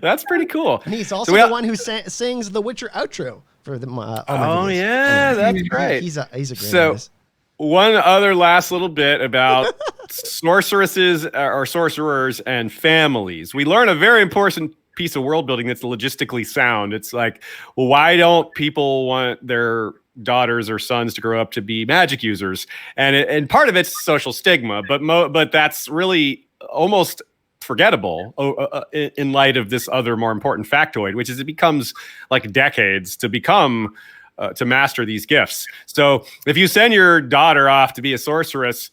that's pretty cool. And he's also the one who sings the Witcher outro for the. That's right. He's a great artist. One other last little bit about sorceresses or sorcerers and families. We learn a very important piece of world building that's logistically sound. It's like, well, why don't people want their daughters or sons to grow up to be magic users? And part of it's social stigma, but that's really almost forgettable in light of this other more important factoid, which is it becomes like decades to become to master these gifts. So if you send your daughter off to be a sorceress,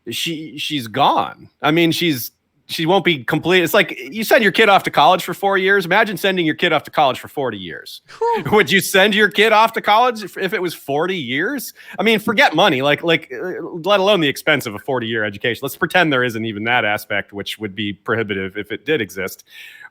she's gone. I mean, she won't be complete. It's like you send your kid off to college for 4 years. Imagine sending your kid off to college for 40 years. Would you send your kid off to college if it was 40 years? I mean, forget money, like let alone the expense of a 40-year education. Let's pretend there isn't even that aspect, which would be prohibitive if it did exist.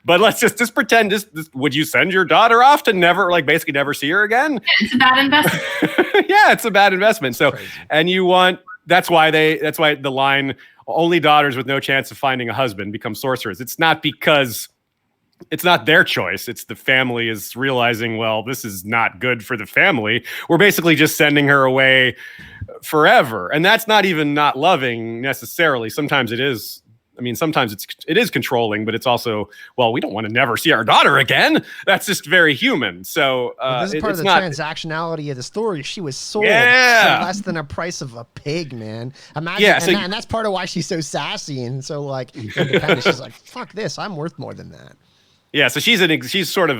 But let's just pretend. Would you send your daughter off to never, like, basically never see her again? It's a bad investment. Yeah, it's a bad investment. So, and you want. That's why the line, only daughters with no chance of finding a husband become sorcerers. It's not because it's not their choice. It's the family is realizing, well, this is not good for the family. We're basically just sending her away forever. And that's not even not loving necessarily. Sometimes it is. I mean, sometimes it is controlling, but it's also, well, we don't want to never see our daughter again. That's just very human. So this is part of the transactionality of the story. She was sold for less than a price of a pig, man. Imagine, and that's part of why she's so sassy and so like independent. She's like, fuck this, I'm worth more than that. Yeah, so she's sort of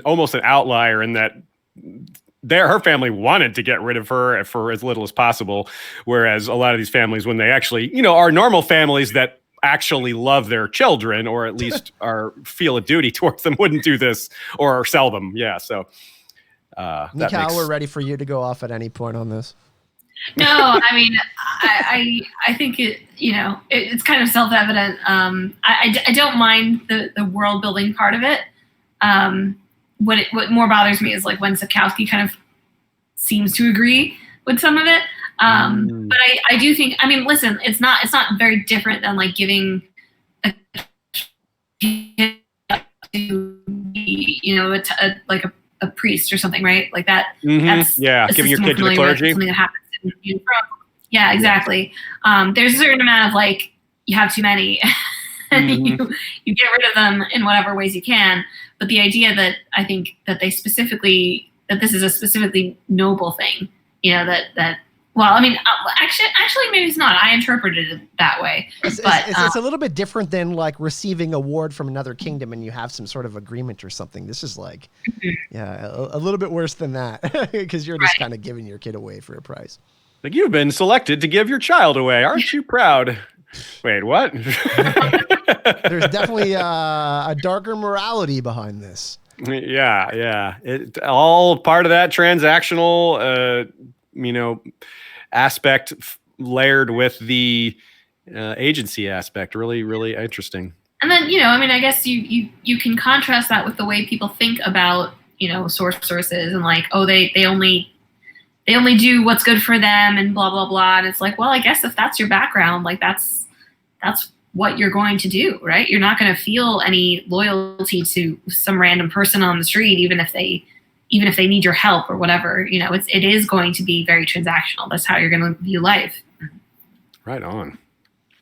almost an outlier in that. Her family wanted to get rid of her for as little as possible, whereas a lot of these families, when they actually, are normal families that actually love their children or at least feel a duty towards them, wouldn't do this or sell them. Yeah, so Michal, we're ready for you to go off at any point on this. No, I mean, I think it's kind of self-evident. I don't mind the world building part of it. What more bothers me is like when Sapkowski kind of seems to agree with some of it. But I do think, I mean, listen, it's not very different than like giving a kid to be, a priest or something, right? Like that. Mm-hmm. Giving your kid to the clergy. Something that happens in Europe. Yeah, exactly. There's a certain amount of like, you have too many and you get rid of them in whatever ways you can. But the idea that I think that this is a specifically noble thing, well, I mean, actually, maybe it's not. I interpreted it that way. It's a little bit different than like receiving a ward from another kingdom and you have some sort of agreement or something. This is like, a little bit worse than that because you're just kind of giving your kid away for a price. Like, you've been selected to give your child away. Aren't you proud? Wait, what? There's definitely a darker morality behind this. Yeah. It all part of that transactional, aspect layered with the agency aspect. Really, really interesting. And then, I guess you can contrast that with the way people think about, sorceresses and like, oh, they only do what's good for them and blah, blah, blah. And it's like, well, I guess if that's your background, like that's what you're going to do, right? You're not going to feel any loyalty to some random person on the street, even if they need your help or whatever. It is going to be very transactional. That's how you're going to view life. Right on.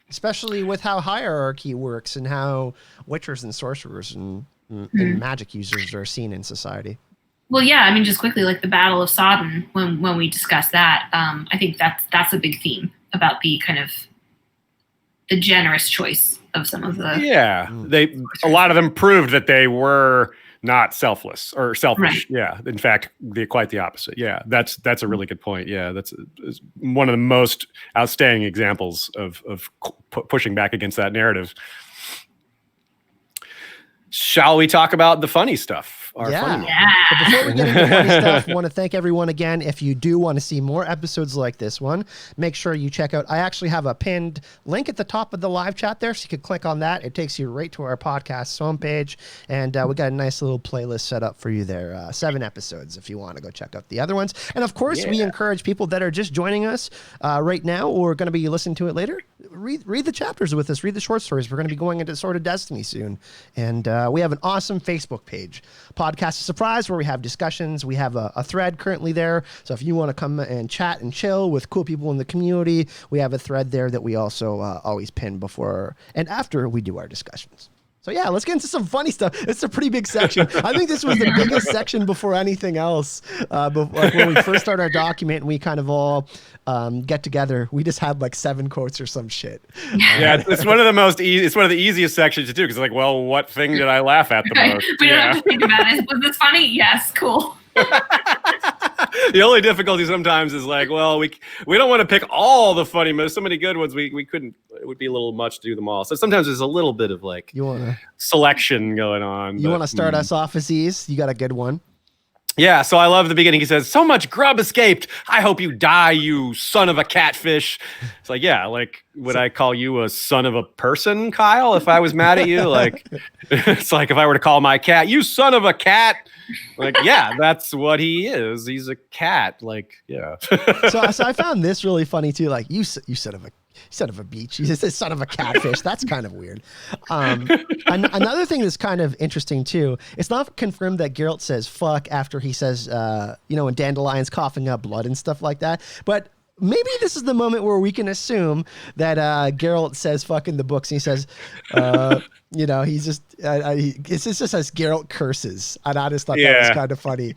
Especially with how hierarchy works and how witchers and sorcerers and magic users are seen in society. Well, yeah, I mean, just quickly, like the Battle of Sodden, when we discussed that, I think that's a big theme about the kind of the generous choice of some of the. Yeah, a lot of them proved that they were not selfless or selfish. Right. Yeah, in fact, they're quite the opposite. Yeah, that's a really good point. Yeah, that's one of the most outstanding examples of pushing back against that narrative. Shall we talk about the funny stuff? Funny But before we get into funny stuff, I want to thank everyone again. If you do want to see more episodes like this one, make sure you check out. I actually have a pinned link at the top of the live chat there, so you could click on that. It takes you right to our podcast's homepage, and we got a nice little playlist set up for you there. 7 episodes if you want to go check out the other ones. And of course, we encourage people that are just joining us right now or going to be listening to it later, read the chapters with us, read the short stories. We're going to be going into Sword of Destiny soon, and we have an awesome Facebook page, Podcast Surprise, where we have discussions. We have a thread currently there, so if you want to come and chat and chill with cool people in the community, we have a thread there that we also always pin before and after we do our discussions. So yeah, let's get into some funny stuff. It's a pretty big section. I think this was the biggest section before anything else. Like when we first start our document and we kind of all get together, we just had like 7 quotes or some shit. Yeah, it's one of the most it's one of the easiest sections to do because like, well, what thing did I laugh at the most? We don't have to think about it. Was this funny? Yes, cool. The only difficulty sometimes is like, well, we don't want to pick all the funny, but so many good ones we couldn't. It would be a little much to do them all. So sometimes there's a little bit of like selection going on. You want to start us off, Aziz? You got a good one. Yeah, so I love the beginning. He says, "So much grub escaped. I hope you die, you son of a catfish." It's like, yeah, like would I call you a son of a person, Kyle, if I was mad at you? Like, it's like if I were to call my cat, "You son of a cat." Like, yeah, that's what he is. He's a cat. Like, yeah. So I found this really funny too. Like, you son of a beach. He says son of a catfish. That's kind of weird. Another thing that's kind of interesting too. It's not confirmed that Geralt says fuck after he says, when Dandelion's coughing up blood and stuff like that. But maybe this is the moment where we can assume that Geralt says fuck in the books and he says, he's just, it just says Geralt curses. And I just thought that was kind of funny.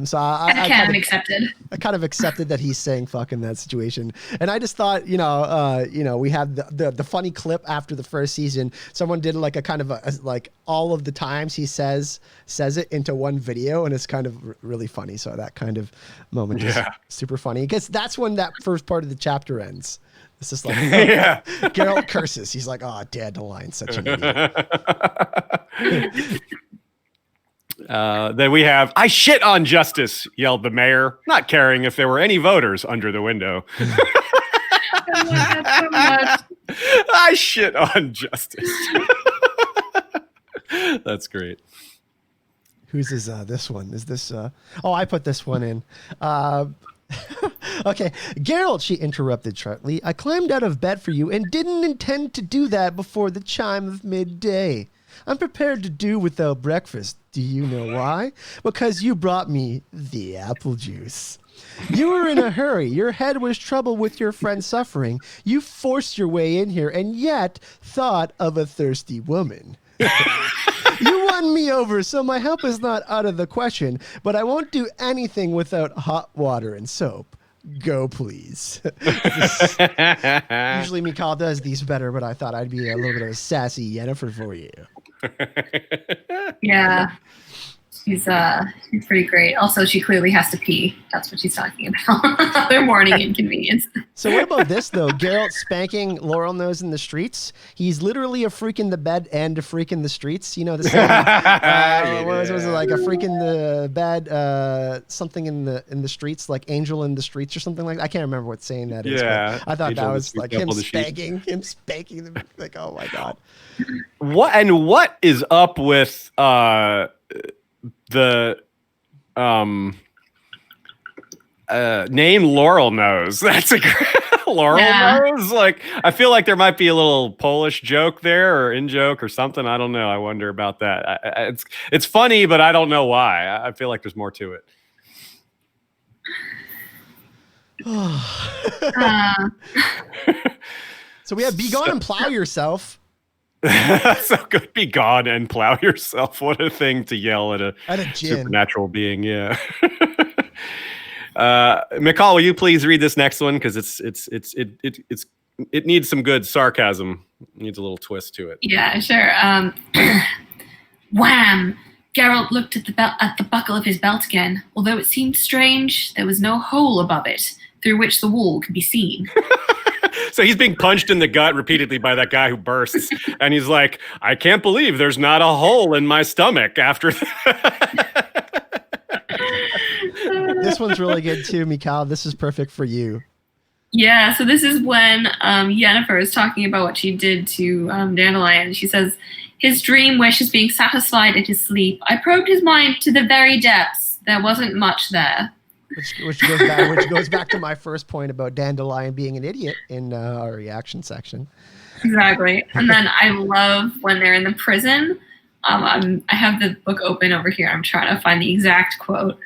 So I kind of accepted. I kind of accepted that he's saying fuck in that situation. And I just thought, we had the funny clip after the first season. Someone did like a kind of like all of the times he says it into one video, and it's kind of really funny. So that kind of moment is super funny because that's when that first part of the chapter ends. It's just like, Geralt curses. He's like, oh, Dandelion's such an idiot. Then we have, "I shit on justice," yelled the mayor, not caring if there were any voters under the window. I shit on justice. That's great. Whose is this one? Is this? I put this one in. Okay, Geralt, she interrupted shortly. "I climbed out of bed for you and didn't intend to do that before the chime of midday. I'm prepared to do without breakfast. Do you know why? Because you brought me the apple juice. You were in a hurry. Your head was troubled with your friend's suffering. You forced your way in here and yet thought of a thirsty woman. You won me over, so my help is not out of the question, but I won't do anything without hot water and soap. Go, please." Usually Michal does these better, but I thought I'd be a little bit of a sassy Yennefer for you. Yeah. She's pretty great. Also, she clearly has to pee. That's what she's talking about. Their morning inconvenience. So what about this, though? Geralt spanking Laurel Nose in the streets. He's literally a freak in the bed and a freak in the streets. You know, the same, was it like a freak in the bed, something in the streets, like angel in the streets or something like that? I can't remember what saying that is. Yeah. I thought that was like him spanking them. Like, oh, my God. What is up with the name Laurel Nose? That's a Laurel Nose. Like, I feel like there might be a little Polish joke there or in joke or something. I don't know. I wonder about that. It's funny, but I don't know why. I feel like there's more to it. So we have "Be gone and plow yourself." So good. "Be gone and plow yourself." What a thing to yell at a supernatural being. Yeah. Michal, will you please read this next one? Because it needs some good sarcasm. It needs a little twist to it. Yeah, sure. Wham! Geralt looked at the buckle of his belt again. Although it seemed strange, there was no hole above it through which the wall could be seen. So he's being punched in the gut repeatedly by that guy who bursts. And he's like, "I can't believe there's not a hole in my stomach after that." This one's really good too, Michal. This is perfect for you. Yeah, so this is when Yennefer is talking about what she did to Dandelion. She says, "His dream wish is being satisfied in his sleep. I probed his mind to the very depths. There wasn't much there." Which goes back to my first point about Dandelion being an idiot in our reaction section. Exactly. And then I love when they're in the prison. I have the book open over here. I'm trying to find the exact quote.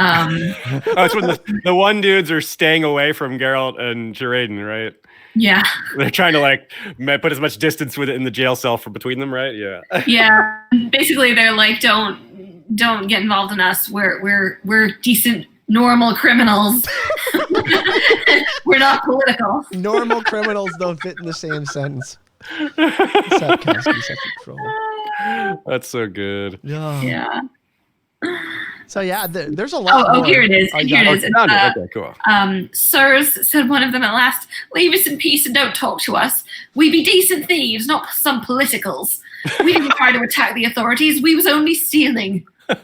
It's when the one dudes are staying away from Geralt and Jeraden, right? Yeah. They're trying to like put as much distance with it in the jail cell for between them, right? Yeah. Yeah. Basically, they're like, don't get involved in us. We're decent, normal criminals. We're not political. Normal criminals don't fit in the same sentence. Sapkowski's such a troll. That's so good. Yeah. So yeah, there's a lot. Oh, more. here it is. Here it is. Okay, cool. Sirs, said one of them at last, leave us in peace and don't talk to us. We be decent thieves, not some politicals. We didn't try to attack the authorities. We was only stealing. And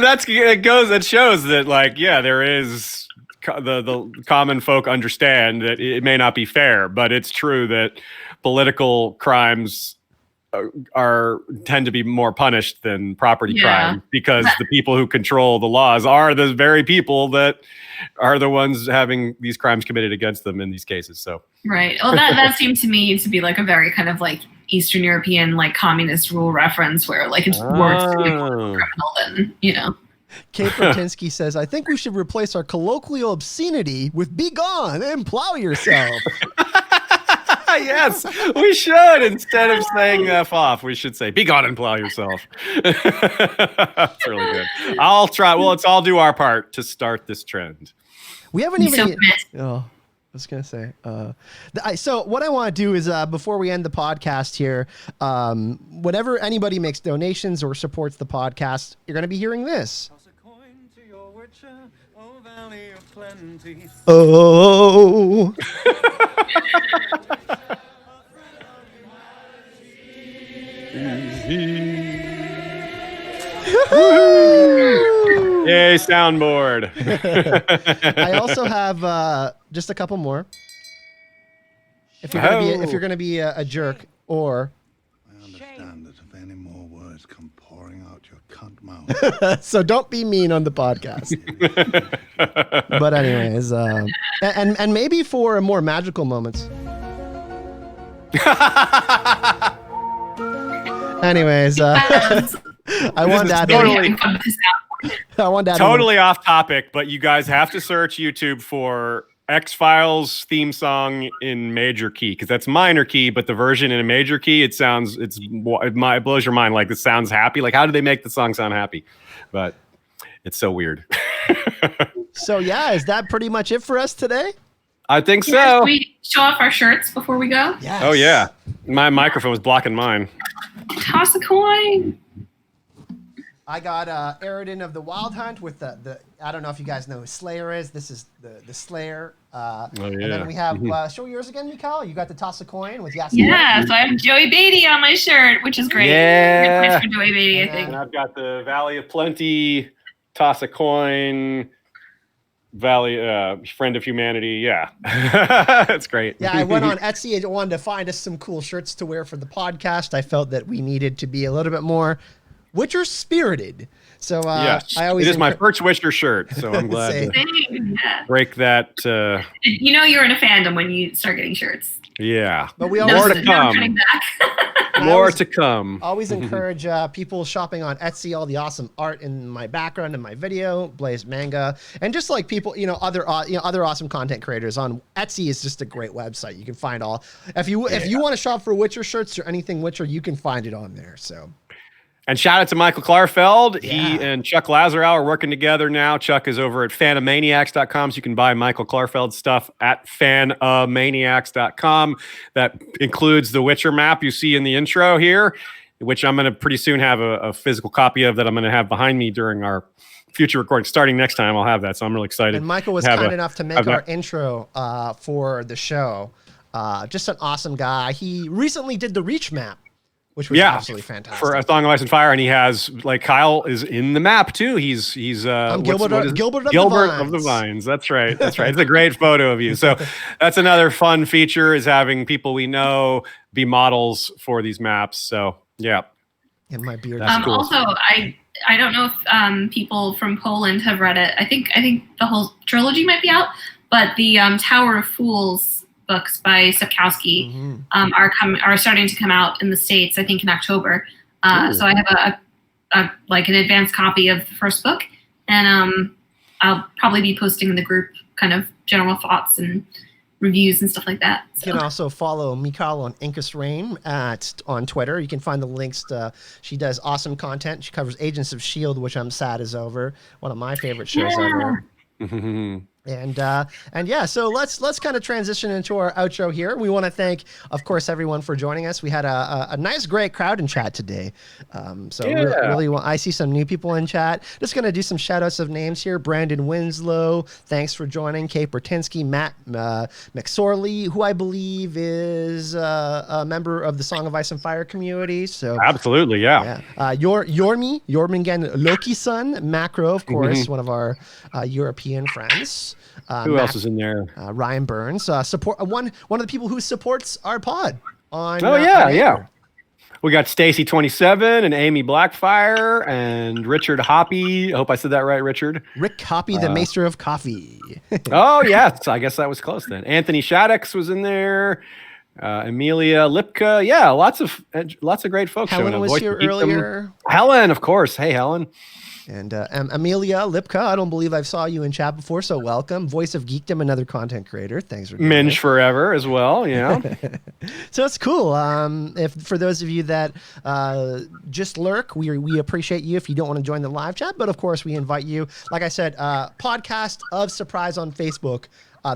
that shows that, like, yeah, there is the common folk understand that it may not be fair, but it's true that political crimes tend to be more punished than property crime, because the people who control the laws are the very people that are the ones having these crimes committed against them in these cases. So right. Well, that seemed to me to be like a very kind of like Eastern European like communist rule reference, where like it's worse to be a criminal than, you know. Kate Bertinsky says, I think we should replace our colloquial obscenity with be gone and plow yourself. Yes, we should. Instead of saying F off, we should say be gone and plow yourself. That's really good. I'll try. Well, let's all do our part to start this trend. We haven't even... I was going to say. So what I want to do is, before we end the podcast here, whenever anybody makes donations or supports the podcast, you're going to be hearing this. Oh. Yay, soundboard. I also have just a couple more. If you're gonna be a jerk, or I understand that if any more words come pouring out your cunt mouth. So don't be mean on the podcast. But anyways, and maybe for more magical moments. Anyways, I wanted to add totally off topic, but you guys have to search YouTube for X-Files theme song in major key, because that's minor key, but the version in a major key, it blows your mind. Like, it sounds happy. Like, how do they make the song sound happy? But it's so weird. So yeah, is that pretty much it for us today? I think so. Should we show off our shirts before we go? Yes. Oh yeah, my microphone was blocking mine. Toss a coin. I got Aridin of the Wild Hunt with the I don't know if you guys know who Slayer is. This is the Slayer. Oh, yeah. And then we have show yours again, Michal. You got the Toss a Coin with Yasmin. Yeah, so I have Joey Beatty on my shirt, which is great. Yeah. Good place for Joey Beatty, I think. And I've got the Valley of Plenty, Toss a Coin, Valley, Friend of Humanity. Yeah, that's great. Yeah, I went on Etsy. I wanted to find us some cool shirts to wear for the podcast. I felt that we needed to be a little bit more Witcher spirited. So yes, I always it is my first Witcher shirt, so I'm glad to break that. You know you're in a fandom when you start getting shirts. Yeah, but we more to come. More to come. Always encourage people shopping on Etsy. All the awesome art in my background in my video, Blaze Manga, and just like people, other awesome content creators on Etsy is just a great website. You can find all. If you want to shop for Witcher shirts or anything Witcher, you can find it on there. So. And shout out to Michael Klarfeld. Yeah. He and Chuck Lazarow are working together now. Chuck is over at fandomaniacs.com, so you can buy Michael Klarfeld stuff at fandomaniacs.com. That includes the Witcher map you see in the intro here, which I'm going to pretty soon have a physical copy of that I'm going to have behind me during our future recording. Starting next time, I'll have that, so I'm really excited. And Michael was kind enough to make our intro for the show. Just an awesome guy. He recently did the Reach map, which was absolutely fantastic. For A Song of Ice and Fire, and he has, like, Kyle is in the map too. He's Gilbert of the Vines. That's right. That's right. It's a great photo of you. So that's another fun feature, is having people we know be models for these maps. So yeah. And my beard. That's cool. Also, I don't know if people from Poland have read it. I think the whole trilogy might be out, but the Tower of Fools books by Sapkowski are starting to come out in the States, I think in October. So I have a an advanced copy of the first book, and I'll probably be posting in the group kind of general thoughts and reviews and stuff like that. You can also follow Michal on Incus Reign on Twitter. You can find the links to, she does awesome content. She covers Agents of S.H.I.E.L.D., which I'm sad is over. One of my favorite shows ever. And yeah, so let's kind of transition into our outro here. We want to thank, of course, everyone for joining us. We had a nice, great crowd in chat today. Really, I see some new people in chat. Just going to do some shout outs of names here. Brandon Winslow, thanks for joining. Kate Bertinsky, Matt McSorley, who I believe is a member of the Song of Ice and Fire community. So absolutely, yeah. Jormingen Loki-san, Macro, of course, one of our European friends. Who else is in there? Ryan Burns, support one of the people who supports our pod on. Yeah. We got Stacy 27 and Amy Blackfire and Richard Hoppy. I hope I said that right, Richard. Rick Hoppy, the Maester of Coffee. Oh yes, I guess that was close then. Anthony Shaddix was in there. Amelia Lipka. Yeah, lots of great folks. Helen was here earlier. Helen, of course. Hey, Helen. And Amelia Lipka, I don't believe I saw you in chat before, so welcome. Voice of Geekdom, another content creator. Thanks for Minge Forever as well, So it's cool. If for those of you that just lurk, we appreciate you if you don't want to join the live chat, but of course we invite you. Like I said, podcast of Surprise on Facebook.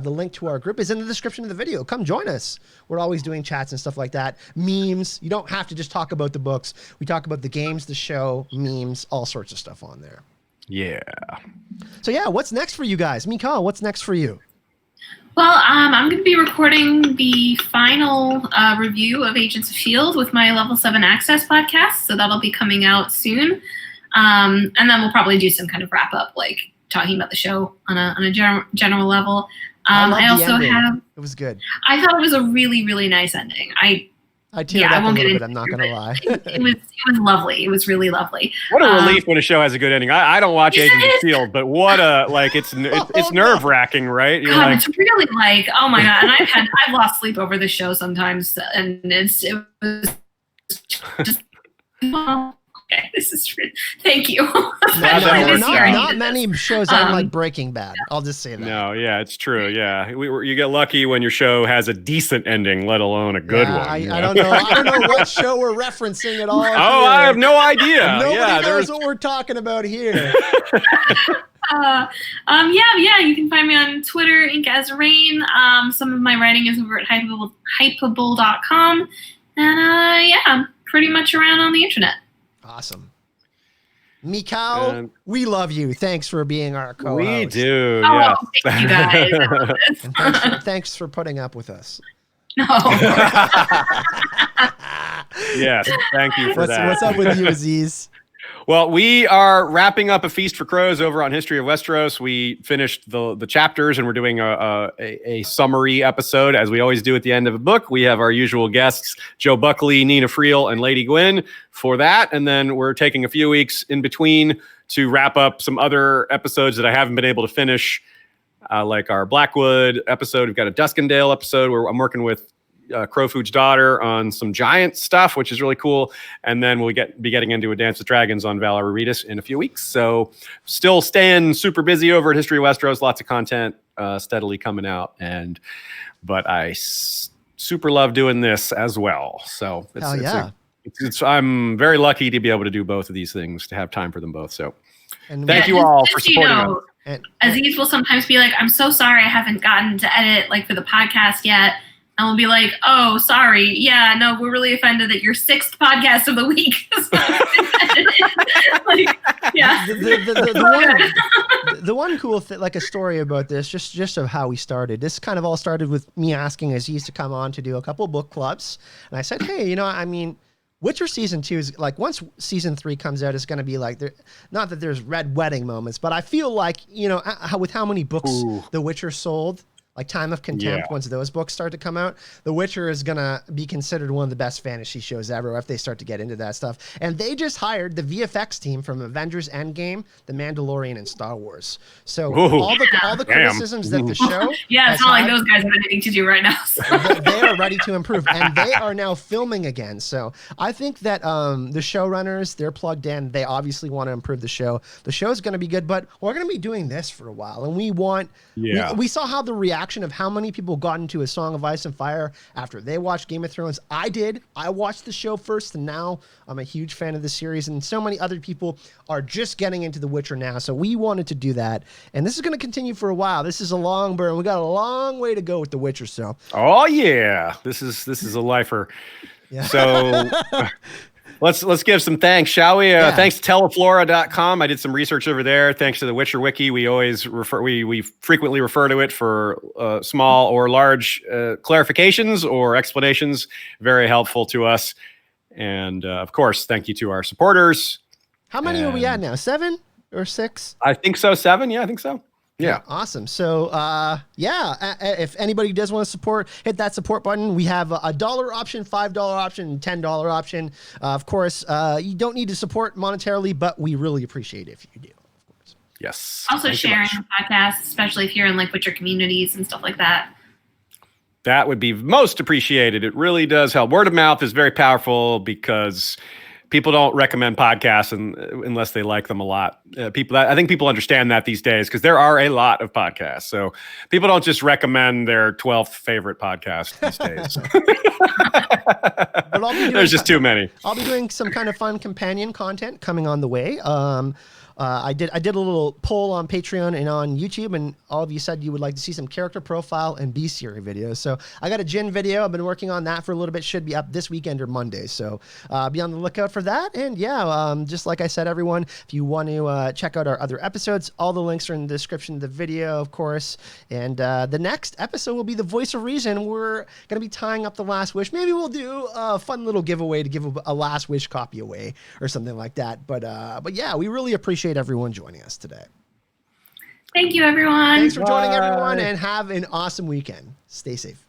The link to our group is in the description of the video. Come join us. We're always doing chats and stuff like that. Memes. You don't have to just talk about the books. We talk about the games, the show, memes, all sorts of stuff on there. Yeah. So yeah, what's next for you guys? Michal, what's next for you? Well, I'm going to be recording the final review of Agents of S.H.I.E.L.D. with my Level 7 Access podcast. So that'll be coming out soon. And then we'll probably do some kind of wrap up, like talking about the show on a general level. I also have. It was good. I thought it was a really, really nice ending. I teared up a little bit. I'm not gonna lie. It was lovely. It was really lovely. What a relief when a show has a good ending. I don't watch Agents of S.H.I.E.L.D., but what a it's nerve wracking, right? You're God, it's really like, oh my God. And I've lost sleep over the show sometimes, and it was just. Okay, this is true. Thank you. Not many shows are like Breaking Bad. I'll just say that. No, yeah, it's true. Yeah, you get lucky when your show has a decent ending, let alone a good one. I don't know. I don't know what show we're referencing at all. I have no idea. Nobody knows what we're talking about here. You can find me on Twitter, Ink as Rain. Some of my writing is over at hypeable.com, and I'm pretty much around on the internet. Awesome. Michal, we love you. Thanks for being our co-host. We do. Oh, thank you guys. And thanks for putting up with us. No. Yes, thank you for that. What's up with you, Aziz? Well, we are wrapping up A Feast for Crows over on History of Westeros. We finished the chapters, and we're doing a summary episode, as we always do at the end of a book. We have our usual guests, Joe Buckley, Nina Friel, and Lady Gwyn for that. And then we're taking a few weeks in between to wrap up some other episodes that I haven't been able to finish, like our Blackwood episode. We've got a Duskendale episode where I'm working with Crowfood's daughter on some giant stuff, which is really cool. And then we'll be getting into A Dance with Dragons on Valar Reedus in a few weeks. So still staying super busy over at History of Westeros. Lots of content steadily coming out. But I super love doing this as well. So I'm very lucky to be able to do both of these things, to have time for them both. So thank you all for supporting us. Aziz will sometimes be like, I'm so sorry I haven't gotten to edit for the podcast yet. And we'll be like, oh, sorry. Yeah, no, we're really offended that your 6th podcast of the week is The one cool thing, like a story about this, just of how we started. This kind of all started with me asking Aziz to come on to do a couple book clubs. And I said, hey, Witcher season 2 is once season 3 comes out, it's going to be not that there's red wedding moments, but I feel like, with how many books The Witcher sold, like Time of Contempt, Yeah. once those books start to come out, The Witcher is going to be considered one of the best fantasy shows ever if they start to get into that stuff. And they just hired the VFX team from Avengers Endgame, The Mandalorian, and Star Wars. So Whoa. all the criticisms that the show Yeah, has it's not like had, those guys have anything to do right now. So. they are ready to improve, and they are now filming again. So I think that the showrunners, they're plugged in. They obviously want to improve the show. The show is going to be good, but we're going to be doing this for a while, and we want. Yeah. We saw how the reaction of how many people got into A Song of Ice and Fire after they watched Game of Thrones. I did. I watched the show first, and now I'm a huge fan of the series, and so many other people are just getting into The Witcher now. So we wanted to do that, and this is going to continue for a while. This is a long burn. We got a long way to go with The Witcher. So Oh yeah, this is a lifer. yeah. So let's give some thanks, shall we? Yeah. Thanks to teleflora.com. I did some research over there. Thanks to the Witcher Wiki. We always we frequently refer to it for small or large clarifications or explanations. Very helpful to us. And of course, thank you to our supporters. How many are we at now? 7 or 6? I think so. 7. Yeah, I think so. Yeah. Awesome. So, if anybody does want to support, hit that support button. We have a $1 option, $5 option, and $10 option. Of course, you don't need to support monetarily, but we really appreciate it if you do. Of course. Yes. Also Thanks so sharing much. the podcast, especially if you're in like Witcher communities and stuff like that. That would be most appreciated. It really does help. Word of mouth is very powerful because people don't recommend podcasts unless they like them a lot. I think people understand that these days because there are a lot of podcasts. So people don't just recommend their 12th favorite podcast these days. But I'll be doing There's just too many. I'll be doing some kind of fun companion content coming on the way. I did a little poll on Patreon and on YouTube, and all of you said you would like to see some character profile and bestiary videos. So I got a Jin video. I've been working on that for a little bit. Should be up this weekend or Monday. So be on the lookout for that. And yeah, just like I said, everyone, if you want to check out our other episodes, all the links are in the description of the video, of course. And the next episode will be The Voice of Reason. We're going to be tying up the Last Wish. Maybe we'll do a fun little giveaway to give a Last Wish copy away or something like that. But yeah, we really appreciate everyone joining us today. Thank you, everyone. Thanks for joining, everyone, and have an awesome weekend. Stay safe.